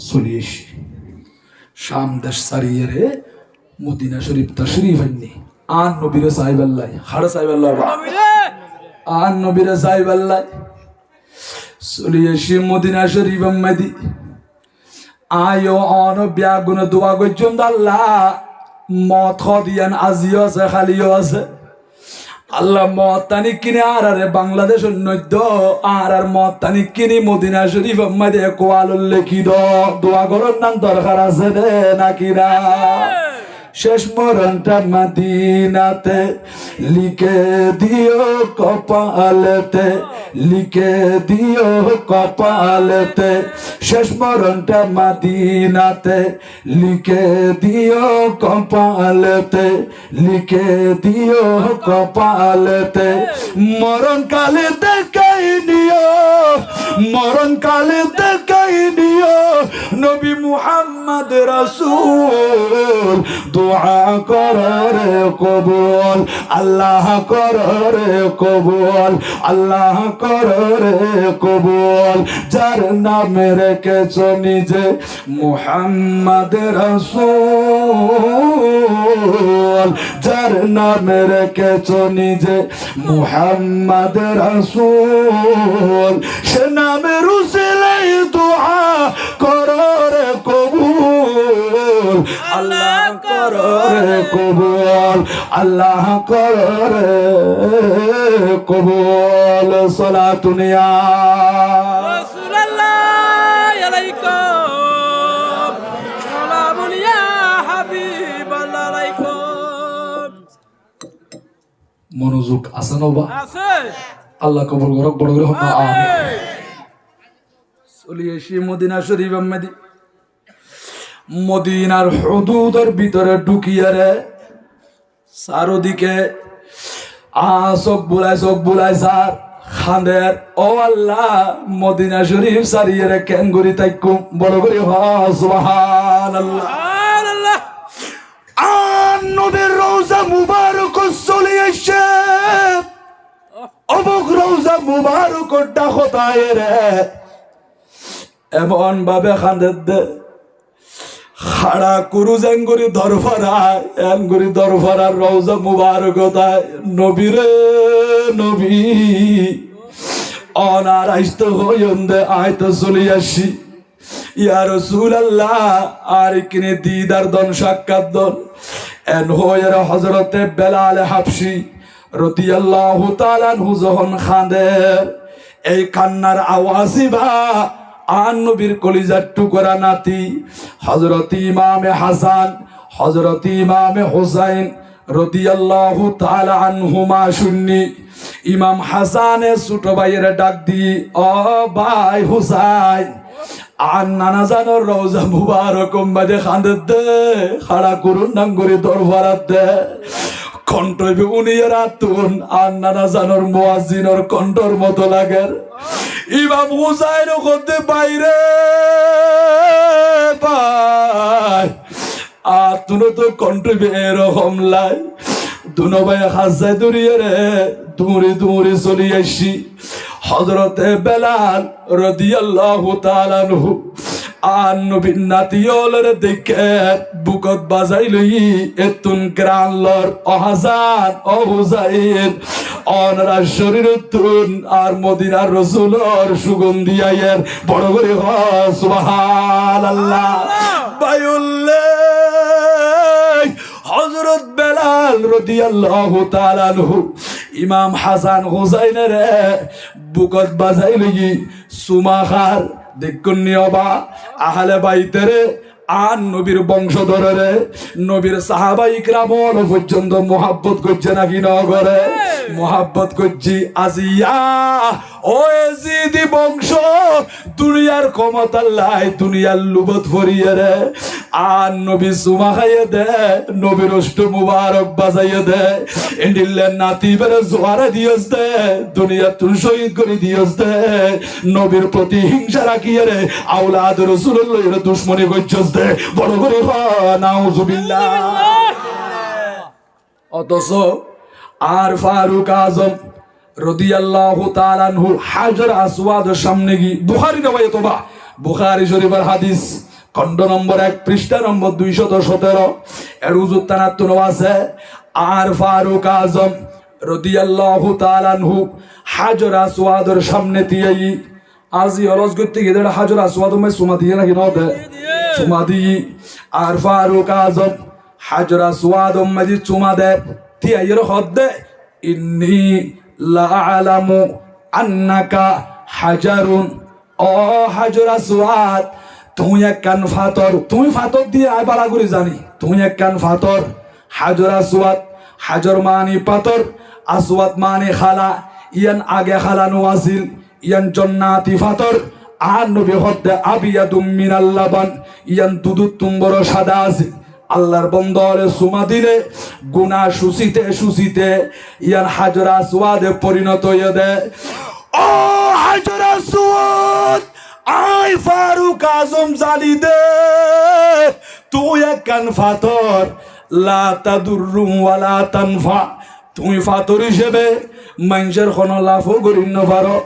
सुनिए शाम दश सारिये मदीना शरीफ तशरीफ अन्नी आन नबीर साहिब अल्लाह हर साहिब अल्लाह आन नबीर साहिब अल्लाह सुनिए शी मदीना शरीफ मदी आयो ऑन ब्यागुन दुआ गो जुंद अल्लाह मौत खदियान आजियो से खालियो से আল্লাহ মতানি কিনে আরে বাংলাদেশ নদ্য আর মতানি কিনি মদিনা শরীফ মধ্যে কোয়াল লিখি দো দোয়া করার নাম দরকার আছে রে নাকি না শেষ মরণটা মদিনাতে লিখে দিও কপালেতে, লিখে দিও কপালেতে, শেষ মরণটা মদিনাতে লিখে দিও কপালেতে, লিখে দিও কপালেতে। মরণ কালে দেখাই নিও, মরণ কালে দেখাই নিও নবী মুহাম্মদ রাসূল। দোয়া করে কবুল, আল্লাহ করে কবুল, আল্লাহ করে কবুল। যার নামে রেখেছ নিজে মুহাম্মদ রাসূল, যার নামে রেখেছ নিজে মুহাম্মদ রাসূল, সে নামের উসিলাই দোয়া করে কবুল, আল্লাহ করে কবুল, আল্লাহ করে কবুল। সালাতুন ইয়া রাসূলুল্লাহ আলাইকুম, সালামুন ইয়া হাবিবাল্লাহ আলাইকুম। মনোযোগ আছে না বা? আছে। আল্লাহ কবুল করুক, বড় করে হোক না, আমিন। চলিয়ে এসি মদিনা শরীফ। মদিনার হুদুদের ভিতরে ঢুকিয়ে রে চারদিকে চোখ বুলাই স্যার খান্দের। ও আল্লাহ, মদিনা শরীফ সারিয়ে রে কেন করি তাইকুম, বড় করে সুবহানাল্লাহ। নবীর রওজা মুবারক চলে এসে অবক রওজা মুবারক ডাকতায় রে এমন ভাবে খান্দের দে খাড়া কুরু জাঙ্গুরি দরফারার রওজা মুবারক তাই নবীরে নবী অনার আইস্ত হইন্দে আইতো চলে আসি। ইয়া রাসূলুল্লাহ, আর কিনে দিদার দন সাক্ষাৎ দন এন হয়ের হযরতে বেলাল হাবশী রাদিয়াল্লাহু তাআলা আনহু যখন খাঁদের, এই কান্নার আওয়াজই বা আন নবীর কলিজার টুকরা নাতি হযরত ইমামে হাসান, হযরত ইমামে হুসাইন রাদিয়াল্লাহু তাআলা আনহুমা শুননি। ইমাম হাসানের ছোট ভাইয়ের ডাক দি, ও ভাই হুসাইন, আর নানা জানোর রওজা মুবারক মাঝে খান্দে দে, খাড়া করুন নাঙ্গরি দরবারাত দে। কণ্ঠবে উনিয়ের আতুন আর নানা জানোর মুয়াজ্জিনের কণ্ঠর মতো লাগে। ইমাম হুসাইন করতে বাইরে ভাই আর তুনো তো কণ্ঠবে এরকম লাই দুনো ভাই হাসায় দূরিয়ে রে দূরে দূরে চলে আসি। হযরতে বেলাল রাদিয়াল্লাহু তাআলা আনহু আর নবীর নাতিয়লের দেখে বুকত বাজাই লই এতুন গ্রানলর অহাজান ও হুসাইন অনরা শরীর তুন আর মদিনার রাসূলর সুগন্ধি আয়ের বড় করে সুবহানাল্লাহ। বায়ুল্লাহ হযরত বেলাল রাদিয়াল্লাহু তাআলা আনহু ইমাম হাসান হুসাইনের বুকত বাজাই লই সুমাখার দেখুন নিয়বা আহলে বাইতের আর নবীর বংশধরের নবীর সাহাবা ইকরাম পর্যন্ত মোহাব্বত করছে নাকি নগরে মোহাব্বত করছি আজিয়া ও এজিদি বংশ দুনিয়ার ক্ষমতা লাই দুনিয়ার লুবত ফরিয়ে রে আর নবী সুমা খাইয়ে দে নবীর অষ্ট মুবারক বাজাইয়ে দে এন্ডিলের নাতি বেড়ে জোয়ারে দিয়েছ দে দুনিয়া তুল শহীদ করে দিয়েছ দে নবীর প্রতি হিংসা রাখিয়ে রে আওলাদ রাসূলুল্লাহর দুশমনি করছস দে বড় করে নাউজুবিল্লাহ। অথচ আর ফারুক আজম রাদিয়াল্লাহু তাআলা আনহু হাজার আসওয়াদের সামনে গিয়ে বুখারী রওয়ায়াত বা বুখারী শরীফের হাদিস খণ্ড নম্বর 1 পৃষ্ঠা নম্বর 217 এর উযুত তানাত্তুন আছে। আর ফারুক আজম রাদিয়াল্লাহু তাআলা আনহু হাজার আসওয়াদের সামনে দিয়ে আজি অরজ করতে গিয়ে হাজার আসওয়াদ মে সুমা দিয়ে নাকি না দে চুমা দিয়ে আর ফারুক আজম হাজার আসওয়াদ মে চুমা দে তিয়াইর হদ্দে ইন্নী লা আলামু আন্নাকা হাজারুন ও হাজার আসওয়াদ তুই এক কান ফাতর, তুই ফাতর দিয়ে আয় বালা করে জানি, তুই এক কান ফাতর। হাজর আসওয়াদ, হাজর মানে পাথর, আসওয়াদ মানে খালা, ইয়ান আগে খালানো আসিল, ইয়ান জন্নাতি ফাতর। আর নবী হদ্দে আবিয়াদুম মিনাল লাবান, ইয়ান দুধ তুম্বর সাদা আসিল। আল্লাহর বন্দরে সুমা দিলে গুনাহ সুসিতে সুসিতে ইয়ান হাজর আসওয়াদে পরিণত হয়ে দেয়। ও হাজর আসওয়াদ, আই ফারুক আজম জানি দে, তুই এক কান ফাতর, লা তাদুররু ওয়ালা তানফা। তুই ফাতর হিসেবে মানুষের কোনো লাভও করিন না পারো,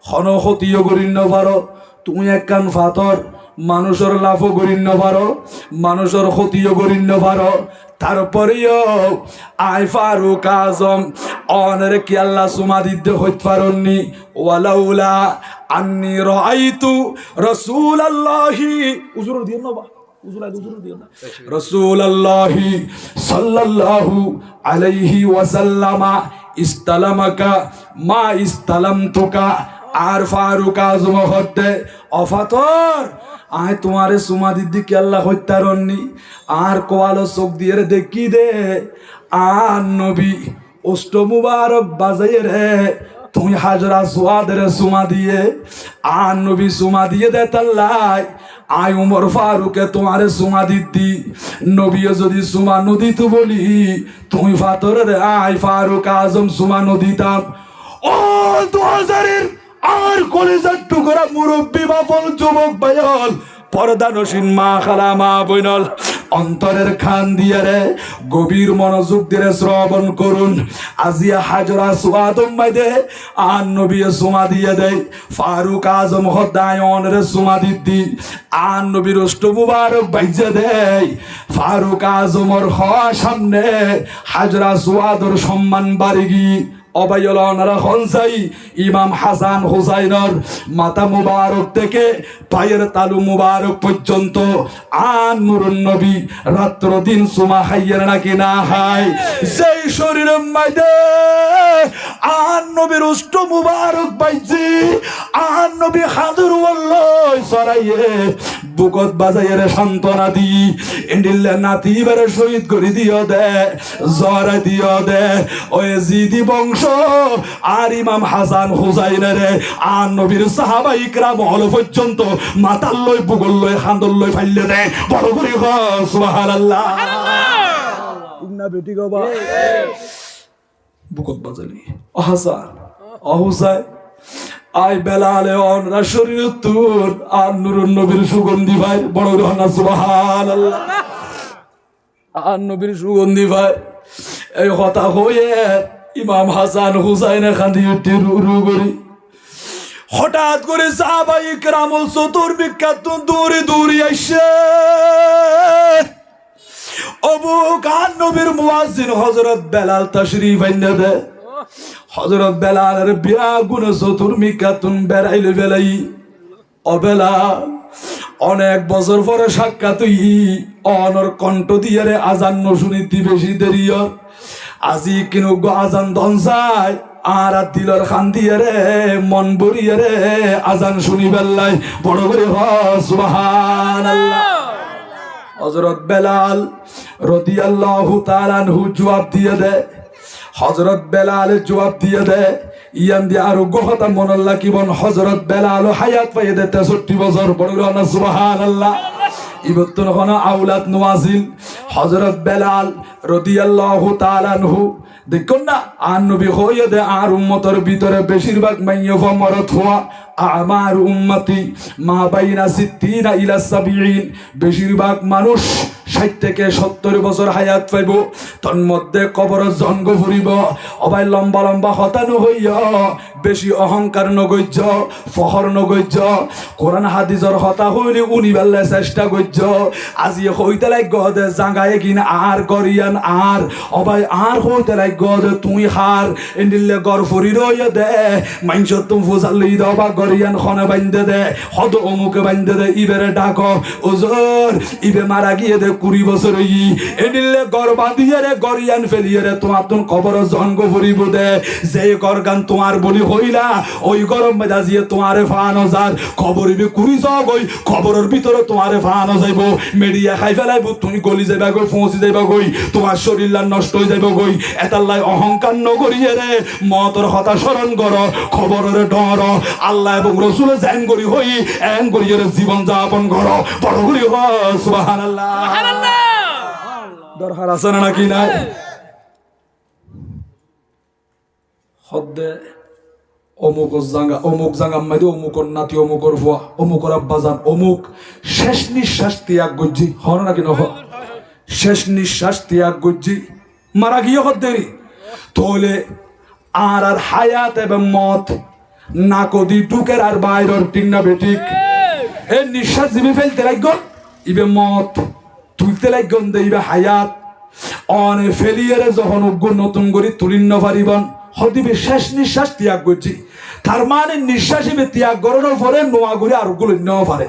কোনো ক্ষতিও করিন না পারো। তুই এক কান ফাতর, মানুষের লাভও করিন না পারো, মানুষের ক্ষতিও করিন না পারো। তারপরেও আই ফারুক আজম অনের কি আল্লাহ সুমা দিতে হইতে পারননি। ওয়ালাউলা আন্নি রাআইতু রাসূলুল্লাহি, হুজুর দিও না বা রাসূলুল্লাহি সাল্লাল্লাহু আলাইহি ওয়াসাল্লামা ইসতালামাকা মা ইসতালামতুকা। আর ফারুক আজম হতে অফাতর, আয় তোমারে সুমা দিদি কি আল্লাহ হত্যারণনি। আর কোয়ালো চোখ দিয়ে দেখি দে, আর নবী অষ্ট মুবারক বাজাইয়ে রে তুমি হাজরা সুয়াদের সুমা দিয়ে। আর নবী সুমা দিয়ে দে তাল্লাই, আয় উমর ফারুকে তোমারে সুমা দিদি। নবীও যদি সুমা নদীত বলি, তুমি ফাতরের আয় ফারুক আজম সুমা নদীতাম। ও 2000-এর আর কলেজার টুকরা মুরব্বী বাপল যুবক ভাইল, পর্দানসীন মা খালা মা বইনল, অন্তরের খান দিয়ে রে গভীর মনোযোগ দিয়ে শ্রবণ করুন। আজিয়া হাজরা সুয়াদম মাইদে আর নবী সুমা দিয়ে দেয়। ফারুক আজম হদায়ন রে সুমা দিদি, আর নবীর অষ্ট মুবারক বাইজে দেয়। ফারুক আজমর হওয়া সামনে হাজরা সুয়াদর সম্মান বাড়ি গি অবায়লানারা খনসাই ইমাম হাসান হুসাইনের মাথা মুবারক থেকে পায়ের তালু মুবারক পর্যন্ত আন নুরুন নবী রাত্র দিন সুমা খাইয়ের নাকি না হাই সেই শরীরের মাঝে আন নবীর উষ্ট মুবারক বাইজি। আন নবী হাদুর ওয়াল্লাহ সরাইয়ে বুকত বাজাইয়ের সান্ত্বনা দি এন্ডিল্লে নাতি বেড়ে শহীদ করে দিও দে, জরা দিও দে। ওই জিদি বংশ আর ইমাম হাসান হুসাইনের আর নবীর সাহাবা ইকরাম হল পর্যন্ত মাতাল লই বুগল লই খান্দল লই ফাইলে দে। বড় করে সুবহানাল্লাহ ইন্না বেটি গো বা বুকত বাজালি ও হাসান ও হুসাইন আই বেলালে অনরা শরীর তুর আর নুরুন নবীর সুগন্ধি ভাই। বড় রহনা সুবহানাল্লাহ, আর নবীর সুগন্ধি ভাই। এই কথা হয়ে ইমাম হাসান হুসাইনের খান্দি উঠে রু করি হঠাৎ করে সাহাবা ইকরামুল চতুর বিখ্যাত দূরে দূরে আইসে আবু কান নবীর মুয়াজ্জিন হযরত বেলাল তাশরীফ আইনা দে। হযরত বেলালের বিয়া গুণ চতুর মিকাতুন বেড়াইলে বেলাই ও বেলাল অনেক বছর পরে সাক্ষাৎ অনর কণ্ঠ দিয়ে রে আজান ন শুনিতি বেশি দেরি আজি কিনু আজান দনসাই আর দিলর খান দিয়ে রে মন বরিয়ে রে আজান শুনি বেল্লাই। বড় করে সুবহানাল্লাহ। হযরত বেলাল রাদিয়াল্লাহু তাআলা আনহু জবাব দিয়ে দে। হযরত বেলাল জবাব দিয়ে দে ইয়ান দিয়ে আরো কথা মনল্লা কিবন হযরত বেলাল হায়াত পাইয়ে দে 63 বছর। বড় করে সুবহানাল্লাহ। ইবতুন হনা আওলাদ নওয়াজিল হযরত বেলাল রাদিয়াল্লাহু তাআলা আনহু দেখুন না আর নবী হয়ে দে আর উম্মতের ভিতরে বেশিরভাগ মাইয়া মরত হওয়া আমার উম্মতি মা বাইনা 60 ইলা 70, বেশিরভাগ মানুষ 60 থেকে 70 বছর হায়াত পাইব। তন্মধ্যে কবর জন্ম ফুরিব অবাই লম্বা লম্বা হতানো হইয়া বেশি অহংকার নগৈজ ফখর নগৈজ কোরআন হাদিসর হতা হইলে উনি বেলা চেষ্টা গজ্জ আজি হইতে লাগ দে জাঙ্গায় কিন আর গরিয়ান আর অবাই আর হইতে লাগ দে তুই হার এন্ডিলে গর ফুরি রইয়া দে মাইনস তুমি ফুজাল লই দাও বা গরিয়ান খনে বাইন্দে দে হদ অমুকে বাইন্দে দে ইবেরে ডাকো ওজোর ইবে মারা গিয়ে দে 20 বছর হই এনিলে গর বাঁধিয়ে রে গরিয়ান ফেলিয়ে রে তোমার তুন কবর জঙ্গ ভরিব দে যে গরগান তোমার বলি হইলা ওই গরম মেজাজিয়ে তোমারে ফানো যার খবরিবে 20 যাও গই খবরের ভিতরে তোমারে ফানো যাইব মেডিয়া খাই ফেলাইব তুমি গলি যাইবা গই পৌঁছি যাইবা গই তোমার শরীর নষ্ট হয়ে যাইব গই এতাল্লাই অহংকার নগরিয়ে রে মতর কথা স্মরণ কর খবরের ডর আল্লাহ এবং রসুল জ্যান করি হই এন করিয়ে জীবন যাপন কর বড় করি হ সুবহানাল্লাহ দরকার আছে না নাকি নাই হদ্দে অমুক জাঙ্গা মাইদে অমুকর নাতি অমুকর ফুয়া অমুকর আব্বাজান অমুক শেষ নিঃশ্বাস ত্যাগ গজ্জি হন নাকি নহ শেষ নিঃশ্বাস ত্যাগ গজ্জি মারা গিয়ে হদ্দেরি তাহলে আর হায়াত এবং মত না কদি টুকের আর বাইরের ঠিক না বেঠিক এই নিঃশ্বাস জিবি ফেলতে লাগল ইবে মত তুলতে লাগন দে ইবে হায়াত অনে ফেলিয়ারে যখন উগ্র নতুন করি তুলিন্ন পারিবন হদিবে শেষ নিঃশ্বাস ত্যাগ করছি তার মানে নিঃশ্বাস ইবে ত্যাগ করানোর পরে নোয়া করে আর গুলো নেওয়া পারে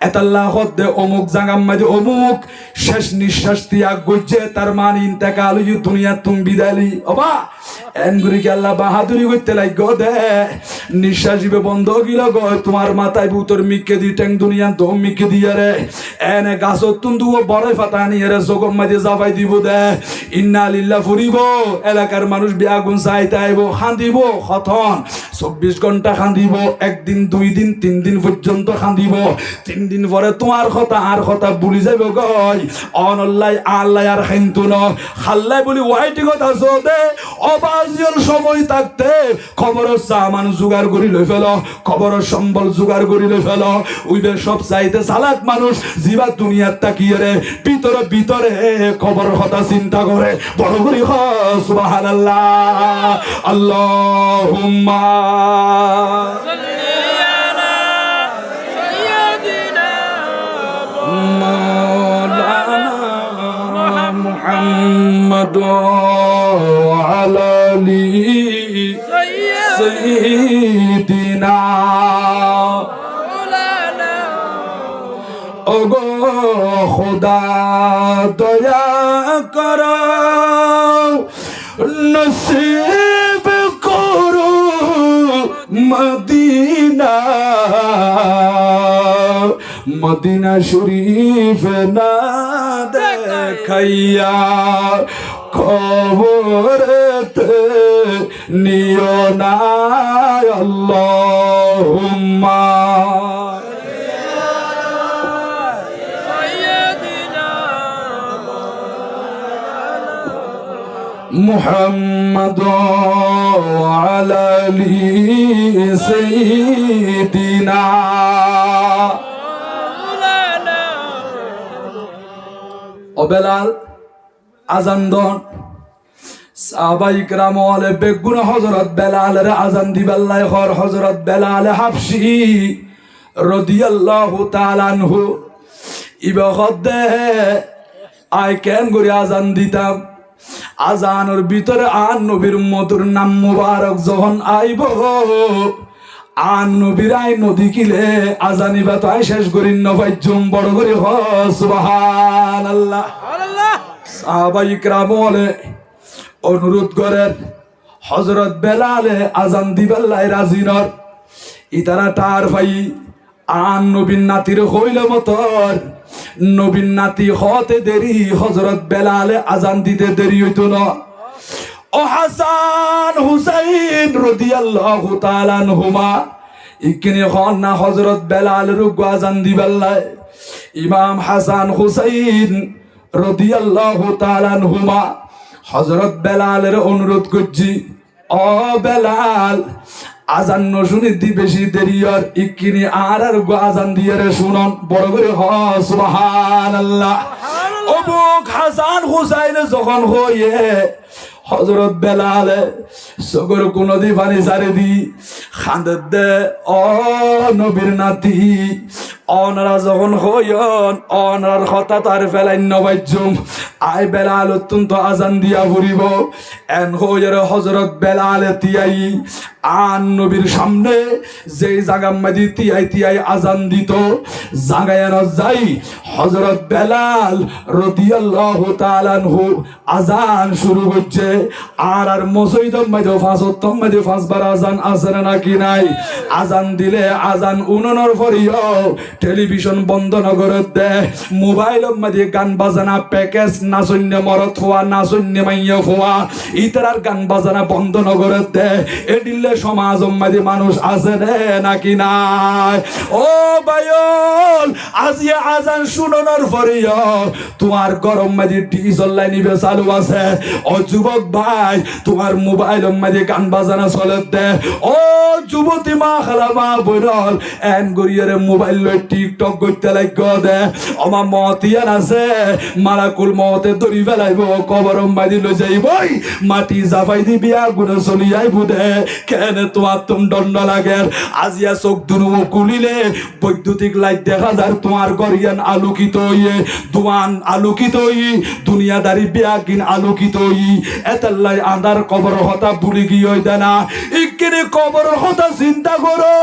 এতাল্লাহ হদ্দে অমুক জাঙ্গাম মাঝে অমুক শেষ নিঃশ্বাস ত্যাগ করছে তার মানে ইন্তেকাল হই দুনিয়া তুমি বিদায়লি ওবা এনগুরি কি আল্লাহ বাহাদুরি করতে লাগো দে নিঃশ্বাস ইবে বন্ধ গিল গো তোমার মাথায় বুতর মিকে দি ট্যাং দুনিয়া তো মিকে দিয়া রে এনে গাছত তুন্দু বড় ফাতা নিয়ে রে জগম মাঝে জাফাই দিব দে ইন্না লিল্লাহ ফুরিব এলাকার মানুষ বিয়াগুন চাইতে আইব খান্দিব খতন 24 ঘন্টা খান্দিব একদিন 2 দিন 3 দিন পর্যন্ত খান্দিব 3 দিন পরে তোমার কথা আর কথা ভুলি যাইব গই অনল্লাই আল্লাহ আর খাইন্তু ন খাল্লাই বলি ওয়াইটি কথা দে অবাজিল সময় থাকতে খবরের সামান জোগাড় করি লই ফেল খবরের সম্বল জোগাড় করি লই ফেল উইবে সব চাইতে চালাক মানুষ জিবা দুনিয়ার তাকিয়ে রে ভিতরে ভিতরে খবরের কথা চিন্তা করে বড় করি হ সুবহানাল্লাহ আল্লাহুম্মা সাল্লি আলা সাইয়্যিদিনা মাওলানা মুহাম্মদ ওয়া আলা আলি সাইয়্যিদিনা মাওলানা ওগো খোদা দয়া করো নসিব করো মদিনা মদিনা শরীফ না দেখাইয়া খবরেতে নিও না আল্লাহুম্মা মুহাম্মদ আলা আলি সাইয়্যিদিনা ও বেলাল আজান দন সাহাবাই کرام ওয়ালে বেগুন হযরত বেলালের আজান দিবাল্লাই হর হযরত বেলাল হাবশী রাদিয়াল্লাহু তাআলা আনহু ইবাগদে আই কেন করে আজান দিতাম আজানের ভিতরে আন নবীর মধুর নাম মুবারক যখন আইব আন নবীর আই নদী কিলে আজানিবা তো আই শেষ করি নবাইজুম বড় করে হ সুবহানাল্লাহ সাহাবাই کرام বলে অনুরোধ করেন হযরত বেলালে আজান দিবাল্লাই রাজিনর ইতারা তার ভাই আন নবীর নাতির হইল মতর নবীর নাতি হতে দেরি হযরত বেলালে আজান দিতে দেরি হইতো না ও হাসান হুসাইন রাদিয়াল্লাহু তাআলা আনহুমা ইকনে খন না হযরত বেলালের আজান দিবাল্লাই ইমাম হাসান হুসাইন রাদিয়াল্লাহু তাআলা আনহুমা হযরত বেলালের অনুরোধ করছি ও বেলাল আজান ন শুনি দি বেশি দেরি আর ইকিনি আর আজান দিয়ে রে শুনন বড় করে হ সুবহানাল্লাহ অবুক হাসান হুসাইন যখন হইয়ে হযরত বেলাল সগর কোন দি পানি সারে দি খান্দে দে ও নবীর নাতি অনরা যখন হইন অনরার কথা তার ফেলাই নবাইজুম আই বেলাল অত্যন্ত আজান দিয়া ভরিব এন হইর হযরত বেলাল তিয়াই আন নবীর সামনে যে জায়গা মধ্যে তিয়াই আজান দিত জায়গায় যাই হযরত বেলাল রাদিয়াল্লাহু তাআলা আনহু আজান শুরু করছে আর মসজিদের মধ্যে ফাঁসত্তম মধ্যে ফাঁসবার আজান আছে নাকি নাই আজান দিলে আজান উনানোর পরেও টেলিভিশন বন্ধ নগর দে মোবাইলের মধ্যে গান বাজানা প্যাকেজ নাচন্য মরত হওয়া নাচন্য মাইয়া হওয়া ইতার গান বাজানা বন্ধ নগর দে এডিলে সমাজের মধ্যে মানুষ আছে রে নাকি নাই ও ভাইল আজিয়া আজান শুনানোর পরেও তোমার গরম মধ্যে ডিজেল লাইন চালু আছে ও যুবক ভাই তোমার মোবাইলের মধ্যে গান বাজানা চলে দে ও যুবতী মা খালা মা বইরল এন গরিয়ারে মোবাইল লই টিকটক করতে লাগ দে আমার মতিয়ান আছে মালাকুল মতে দড়ি ফেলাইব কবরম মাদি লই যাইবই মাটি জাফাই দি বিয়া গুনে চলি আইব দে কেন তোমার তুম দণ্ড লাগে আজিয়া চোখ দুনু কুলিলে বৈদ্যুতিক লাইট দেখা যায় তোমার গরিয়ান আলোকিত হইয়ে দুয়ান আলোকিত হই দুনিয়াদারি বিয়া কিন আলোকিত হই এতাল্লাই আন্ধার কবর হতা ভুলি গিয়ে দেনা ইকেনে কবর হতা চিন্তা করো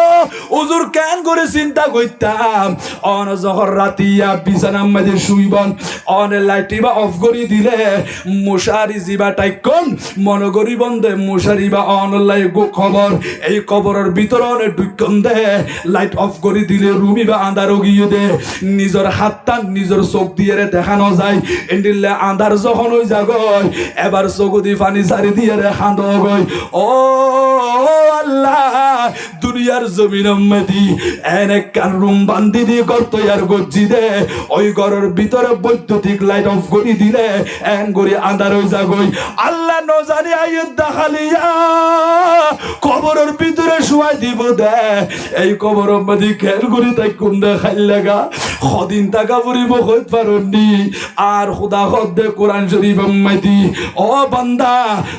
হুজুর কেন করে চিন্তা করতাম অন যখন রাতিয়া বিছানার মধ্যে শুইবন অন লাইটিবা অফ করে দিলে মশারি জিবা টাইকন মনে করি বন্ধে মশারি বা অনলাই খবর এই কবরের ভিতরে ঢুকন দে লাইট অফ করে দিলে রুমি বা আন্ধার গিয়ে দে নিজের হাতটা নিজের চোখ দিয়ে দেখানো যায় এন্ডিলে আন্ধার যখন ওই জাগয় এবার চোখ দি পানি সারি দিয়ে খান্দ গই ও আল্লাহ দুনিয়ার জমিনের মধ্যে এনে কান রুম বান্ধি দিয়ে ঘর তৈয়ার করছি দে ওই ঘরের ভিতরে বৈদ্যুতিক লাইট অফ করে দিলে এন করে আন্ধার হয়ে যাগই আল্লাহ ন জানি আইয়ত দেখালিয়া কবরের ভিতরে শুয়াই দিব দে এই কবরের মধ্যে খেল করি তাই কোন দেখাই লাগা সদিন টাকা ফুরিব হইত পারনি আর খুদা খদ দে কোরআন শরীফ মাইতি ও বান্দা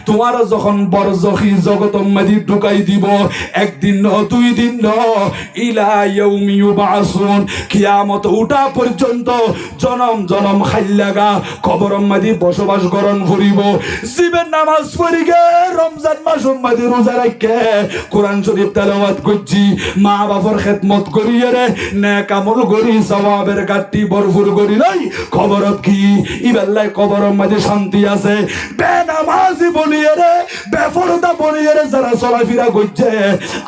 তোমার যখন বরজখি জগত মাদি ঢুকাই দিব একদিন ন দুই দিন ন ইলা ইয়াউমি ইউবাসুন কিয়ামত উঠা পর্যন্ত জনম জনম খাইলাগা কবরের মাদি বসবাস করন ফুরিব জীবের নামাজ পড়ি গে রমজান মাস মাদি রোজা রাখে কোরআন শরীফ তেলাওয়াত করছি মা বাবার খেদমত করিয়ে রে নেক আমল করি সওয়াবের গাটি ভরপুর করি লই খবরত কি ইবেল্লাই কবরের মাঝে শান্তি আছে বেনামাজি বলিয়ে রে বেফরদা বলিয়ে রে যারা চলাফেরা করছে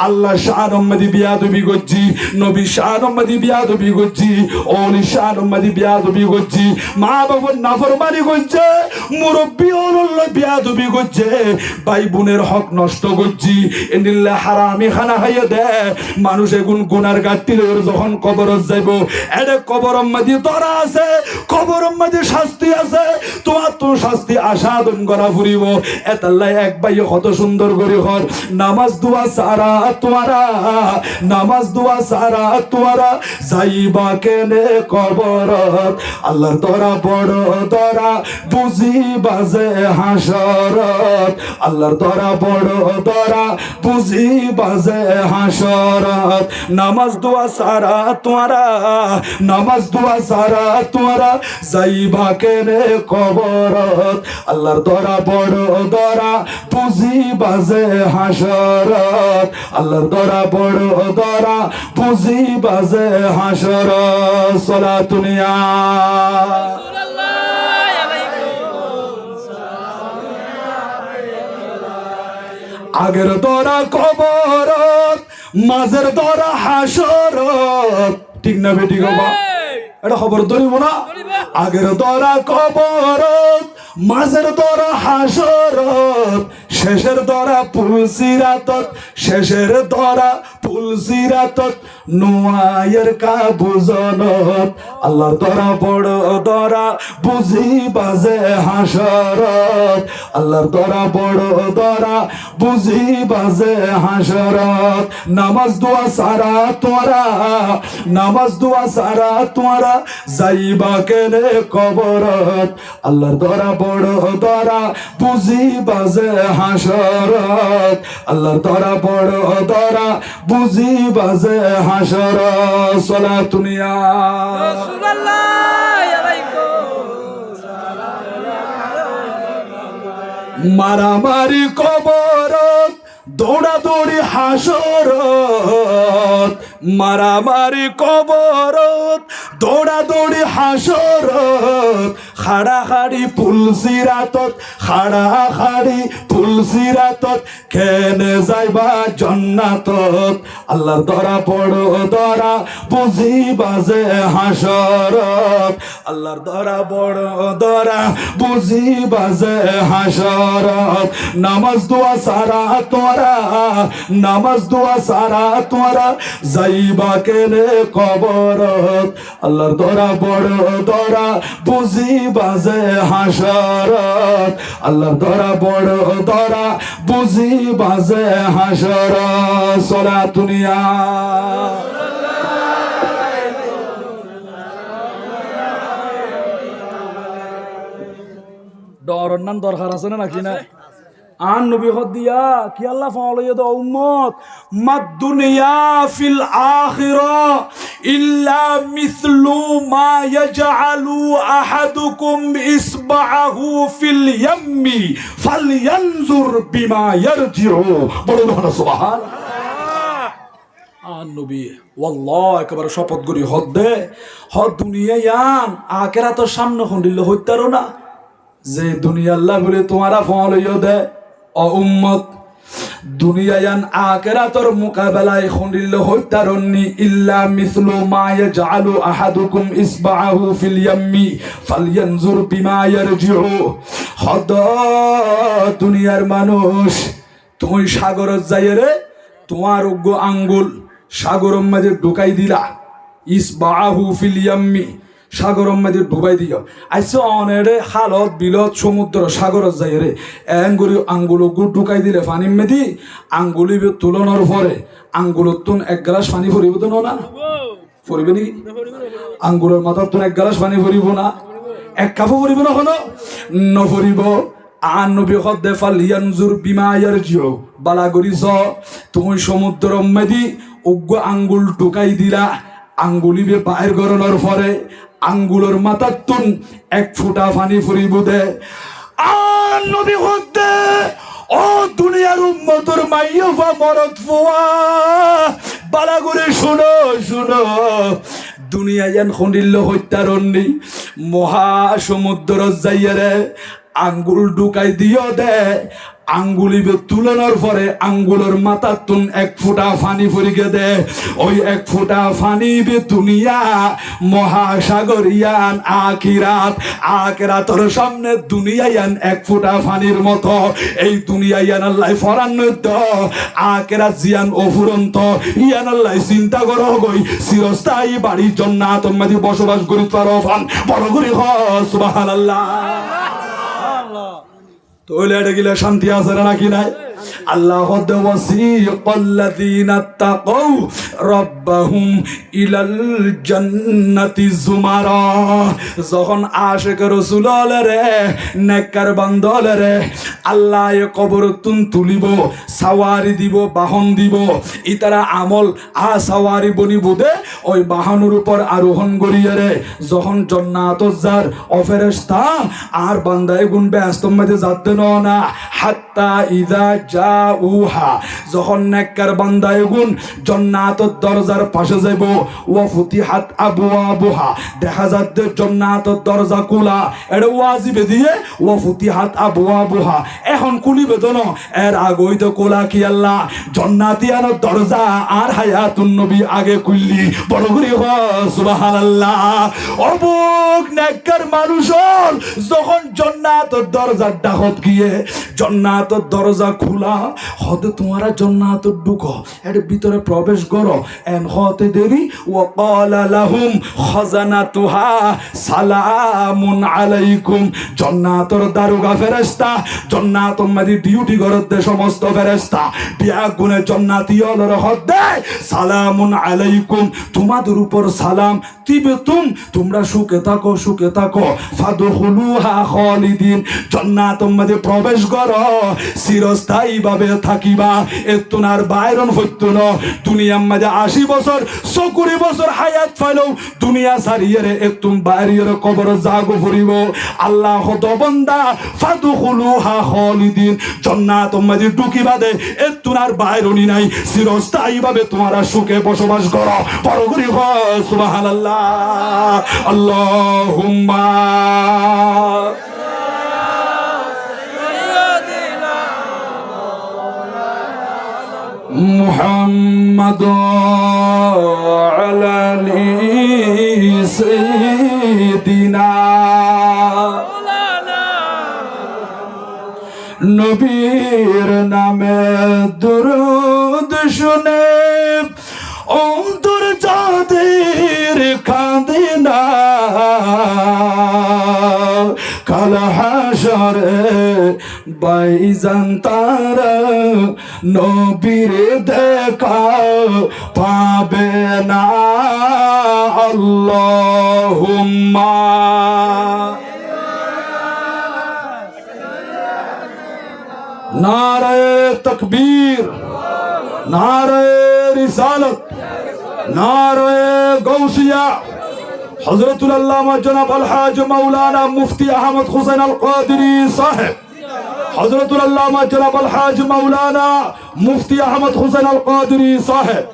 আল্লাহ শাহর মাঝে বিয়াদবি করছি নবী শাহর মাঝে বিয়াদবি করছি ওলি শাহর মাঝে বিয়াদবি করছি মা বাবার নাফরমানি করছে মুরব্বী হল বিয়াদবি করছে ভাই বোনের হক নষ্ট করছি এনিল্লা হারামি খানা খাইয়ে দে মানুষ এগুন গুনার গাটি যখন কবরত যাইব এডে কবরের মধ্যে ধরা আছে কবরের মধ্যে শাস্তি আছে তোমার তো শাস্তি আসাদন করা ফুরিব এতাল্লাই এক ভাই কত সুন্দর করে হর নামাজ দোয়া সারা তোমারা নামাজ দোয়া সারা তোমারা যাইবা কেনে কবরত আল্লাহর ধরা বড় ধরা বুঝি বাজে হাসরত আল্লাহর ধরা বড় ধরা বুঝি বাজে হাসরত নামাজ দোয়া সারা তোমারা নামাজ দোয়া সারা তোমারা যাইবা কেনে কবরত আল্লাহর ধরা বড় ধরা বুঝি বাজে হাসরত আল্লাহর ধরা বড় ধরা বুঝি বাজে হাসরত সালাতুনিয়া আগের ধরা কবরত মাঝের ধরা হাসরত ঠিক না বেটি বাবা এটা খবর ধরিব না আগের ধরা কবরত মাঝের ধরা হাসরত শেষের দরা পুলসিরাতত শেষের দরা পুলসিরাতত নোয়ায়ের কাবুজনত আল্লাহর দরা বড় দরা বুঝি বাজে হাসরত আল্লাহর দরা বড় দরা বুঝি বাজে হাসরত নামাজ দোয়া সারা তোরা নামাজ দোয়া সারা তোরা যাইবা কেনে কবরত আল্লাহর দরা বড় দরা বুঝি বাজে হাসরত আল্লাহর দরা বড় দরা বুঝি বাজে হাসরত সালাতুন ইয়া রাসূলুল্লাহ আলাইকুম মারামারি কবরত দৌড়াদৌড়ি হাসরত মারামারি কবরত দৌড়াদৌড়ি হাসরত খাড়াখাড়ি পুলসিরাতত খাড়াখাড়ি পুলসিরাতত কেনে যাইবা জান্নাতত আল্লাহর দরা বড় দরা বুঝি বাজে হাসরত আল্লাহর দরা বড় দরা বুঝি বাজে হাসরত নামাজ দোয়া সারা তোরা নামাজ দোয়া সারা তোরা যাইবা কেনে কবরত আল্লাহর দরা বড় দরা বুঝি বাজে হাসরত আল্লাহর দরা বড় দরা বুঝি বাজে হাসরত সালাতুন ইয়া ডর নাম দরকার আছে না নাকি না আন নবী হদিয়া কি আল্লাহ ফাওলাইয়া দা উম্মত মাদ দুনিয়া ফিল আখিরা ইল্লা মিসলু মা ইয়াজআলু আহাদুকুম ইসবাহু ফিল ইয়াম্মি ফালয়ানজুর বিমা ইয়ারজিউ বড় সুবহানাল্লাহ আন নবী ওয়াল্লাহ একবার শপথ করি হদ্দে হদ দুনিয়া ইয়ান আখিরাতের সামনে হন্দিল হইতারো না যে দুনিয়া আল্লাহ বলে তোমারা ফাওলাইয়া দে ও উম্মত দুনিয়ায়ান আখিরাতের মোকাবেলায় খন্ডিল হইতারনি ইল্লা মিসলু মা ইয়াজআলু আহাদুকুম ইসবাহু ফিল ইয়াম্মি ফালয়ানজুর বিমা ইয়ারজিউ হদ দুনিয়ার মানুষ তুমি সাগরত যাইরে তোমার উগ্র আঙ্গুল সাগরের মাঝে ঢুকাই দিলা ইসবাহু ফিল ইয়াম্মি সাগরের মাঝে ডুবাই দিও আইসো অনেরে হালত বিলত সমুদ্র সাগরত যাই রে এঙ্গুলি আঙ্গুল ঢুকাই দিলে পানি মেদি আঙ্গুলি তুলনার পরে আঙ্গুলত তুন এক গ্লাস পানি ভরিব তো না ভরিবে নাকি আঙ্গুলের মাথার তুন এক গ্লাস পানি ভরিব না এক কাপও ভরিব না কোনো নভরিব আন নবী খদ্দে ফালয়ানজুর বিমা ইয়ারজিউ বালা করিস তুমি সমুদ্র মেদি উগ্র আঙ্গুল ঢুকাই দিলা আঙ্গুলি বাইর গরনের পরে আঙ্গুলের মাথার তুন এক ফুটা পানি ফুরিব দে আন নবী হদ্দে ও দুনিয়ার উম্মতর মাইয়া মরদ ফুয়া বালা করে শুনো শুনো দুনিয়া যেন খন্ডিল্য হত্যারণ্যি মহাসমুদ্র যাইয়ারে আঙ্গুল ঢুকাই দিও দে আঙ্গুলি তুলনার পরে আঙ্গুলের মাথার তুন এক ফুটা ফানি ফুরিকে দে ওই এক ফুটা ফানি বে দুনিয়া মহাসাগর ইয়ান আখিরাতের সামনে দুনিয়া ইয়ান এক ফুটা ফানির মতো এই দুনিয়া ইয়ান আল্লাহ ফরান্নত আখিরাত জিয়ান অফুরন্ত ইয়ান আল্লাহ চিন্তা করো গই চিরস্থায়ী বাড়ি জান্নাতের মধ্যে বসবাস করি পারো ফান বড় করে সুবহানাল্লাহ তোলে এটা গিলা শান্তি আছে নাকি নাই আল্লাহ ওয়াসিকাল্লাযীনা তাকাউ রাব্বাহুম ইলাল জান্নাতি যুমারা যখন আশিক রাসূল রে নেককার বান্দা রে আল্লাহ এ কবর তুলিব সাওয়ারি দিব বাহন দিব ইতারা আমল সাওয়ারি বনিব দে ওই বাহনের উপর আরোহণ করিয়ে রে যখন জান্নাত যার ও ফেরেশতা আর বান্দায় গুণ ব্যস্ত মধ্যে যাতে না হাত্তা ইযা জাউহা যখন নেককার বান্দায় গুণ জান্নাতের দরজার পাশে যাইব ওয়া ফুতিহাত আবওয়াবুহা দেখা যাচ্ছে জান্নাতের দরজা খোলা এটা ওয়াজিবে দিয়ে ওয়া ফুতিহাত আবওয়াবুহা এখন খুলিবে তো না এর আগেই তো খোলা কি আল্লাহ জান্নাতিয়ার দরজা আর হায়াতুন নবী আগে খুললি বড় করে সুবহানাল্লাহ অবুক নেককার মানুষ যখন জান্নাতের দরজার ডাকত গিয়ে জান্নাতের দরজা খোলা হতে তোমরা জান্নাতে ঢুকো এর ভিতরে প্রবেশ করো এন হতে দেরি ওয়া ক্বালা লাহুম খাজানাতুহা সালামুন আলাইকুম জান্নাতের দারোগা ফেরেশতা জান্নাতের মধ্যে ডিউটি করতে সমস্ত ফেরেশতা বিয়া গুনে জান্নাতি হলর হদে সালামুন আলাইকুম তোমাদের উপর সালাম তিবতুম তোমরা সুখে থাকো ফাদখুলুহা খালিদিন জান্নাতের মধ্যে প্রবেশ করো চিরস্থায়ী ভাবে থাকিবা এতনার বাইরন হইতো না দুনিয়ার মধ্যে 80 বছর 70 বছর হায়াত ফাইলো দুনিয়া ছাড়িয়ে রে এতুম বাইরের কবর জাগো ফুরিব আল্লাহ তো বান্দা ফাদখুলুহা খালিদিন জান্নাতের মধ্যে ঢুকিবা দে এতনার বাইরনি নাই চিরস্থায়ী ভাবে তোমরা সুখে বসবাস করো পরগুরি হয় সুবহানাল্লাহ আল্লাহুম্মা মুহাম্মাদ আলা আলি সাইয়্যিদিনা নবীর নামে দুরূদ শুনে অন্তর যাদের কাঁদে না কাল হাসরে বাইজান তারা নবীর দেখা পাবে না আল্লাহুম্মা নারে তকবীর নারে রিসালত নারে গৌসিয়া হযরতুল আল্লামা জনাব আলহাজ মাওলানা মুফতি আহমদ হুসাইন আল কাদেরী সাহেব হযরতুল আল্লামা জনাব আলহাজ মাওলানা মুফতি আহমদ হুসাইন আল কাদেরী সাহেব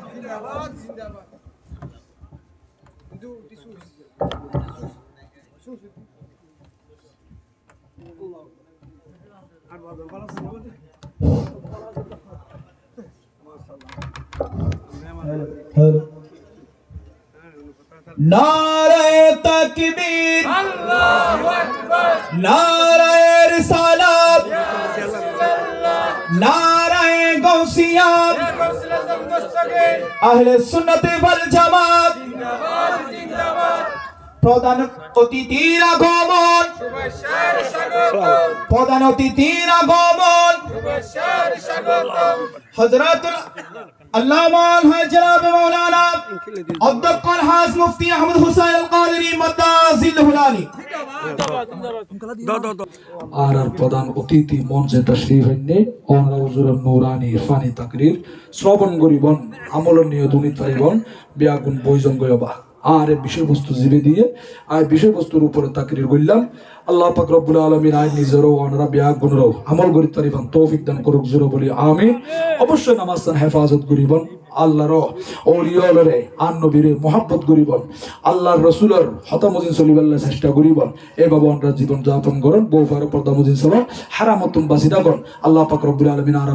नारे तकबीर अल्लाहु अकबर नारे रिसालत नारे गौसिया अहले सुन्नत वल জামাত প্রধান অতিথির আগমন প্রধান অতিথির আগমন হযরতুল আল্লামা জনাব মাওলানা আব্দুল হাস মুফতি আহমদ হুসাইন আল কাদেরী মাদাজিলহুল আলী আর প্রধান অতিথি মঞ্চে তশরিফ এনে ওনারা হুজুরের নূরানি ইরফানি তাকরীর শ্রবণ করিবন আমলনীয় দুনিত পারিবন বিয়াগুন বইজন গয়বা আর বিষয়বস্তু জিবে দিয়ে আর বিষয়বস্তুর উপরে তাকরীর করলাম আল্লাহ পাক রব্বুল আলামিন আই নিজেরও ওনারা বিয়াগুনরও আমল করিতে পারিবেন তৌফিক দান করুক জোরে বলি আমিন অবশ্যই নামাজ হেফাজত করিবন আল্লাহর ওলিয়ালরে আন নবীরে মহব্বত করিবন আল্লাহর রাসূলের হতামদিন চলিবাল্লাহ চেষ্টা করিবন এভাবে আমরা জীবন যাপন করুন বউ ফার পর্দা মুজিন সব হারামতুম বাসিদা করুন আল্লাহ পাক রব্বুল আলামিন আর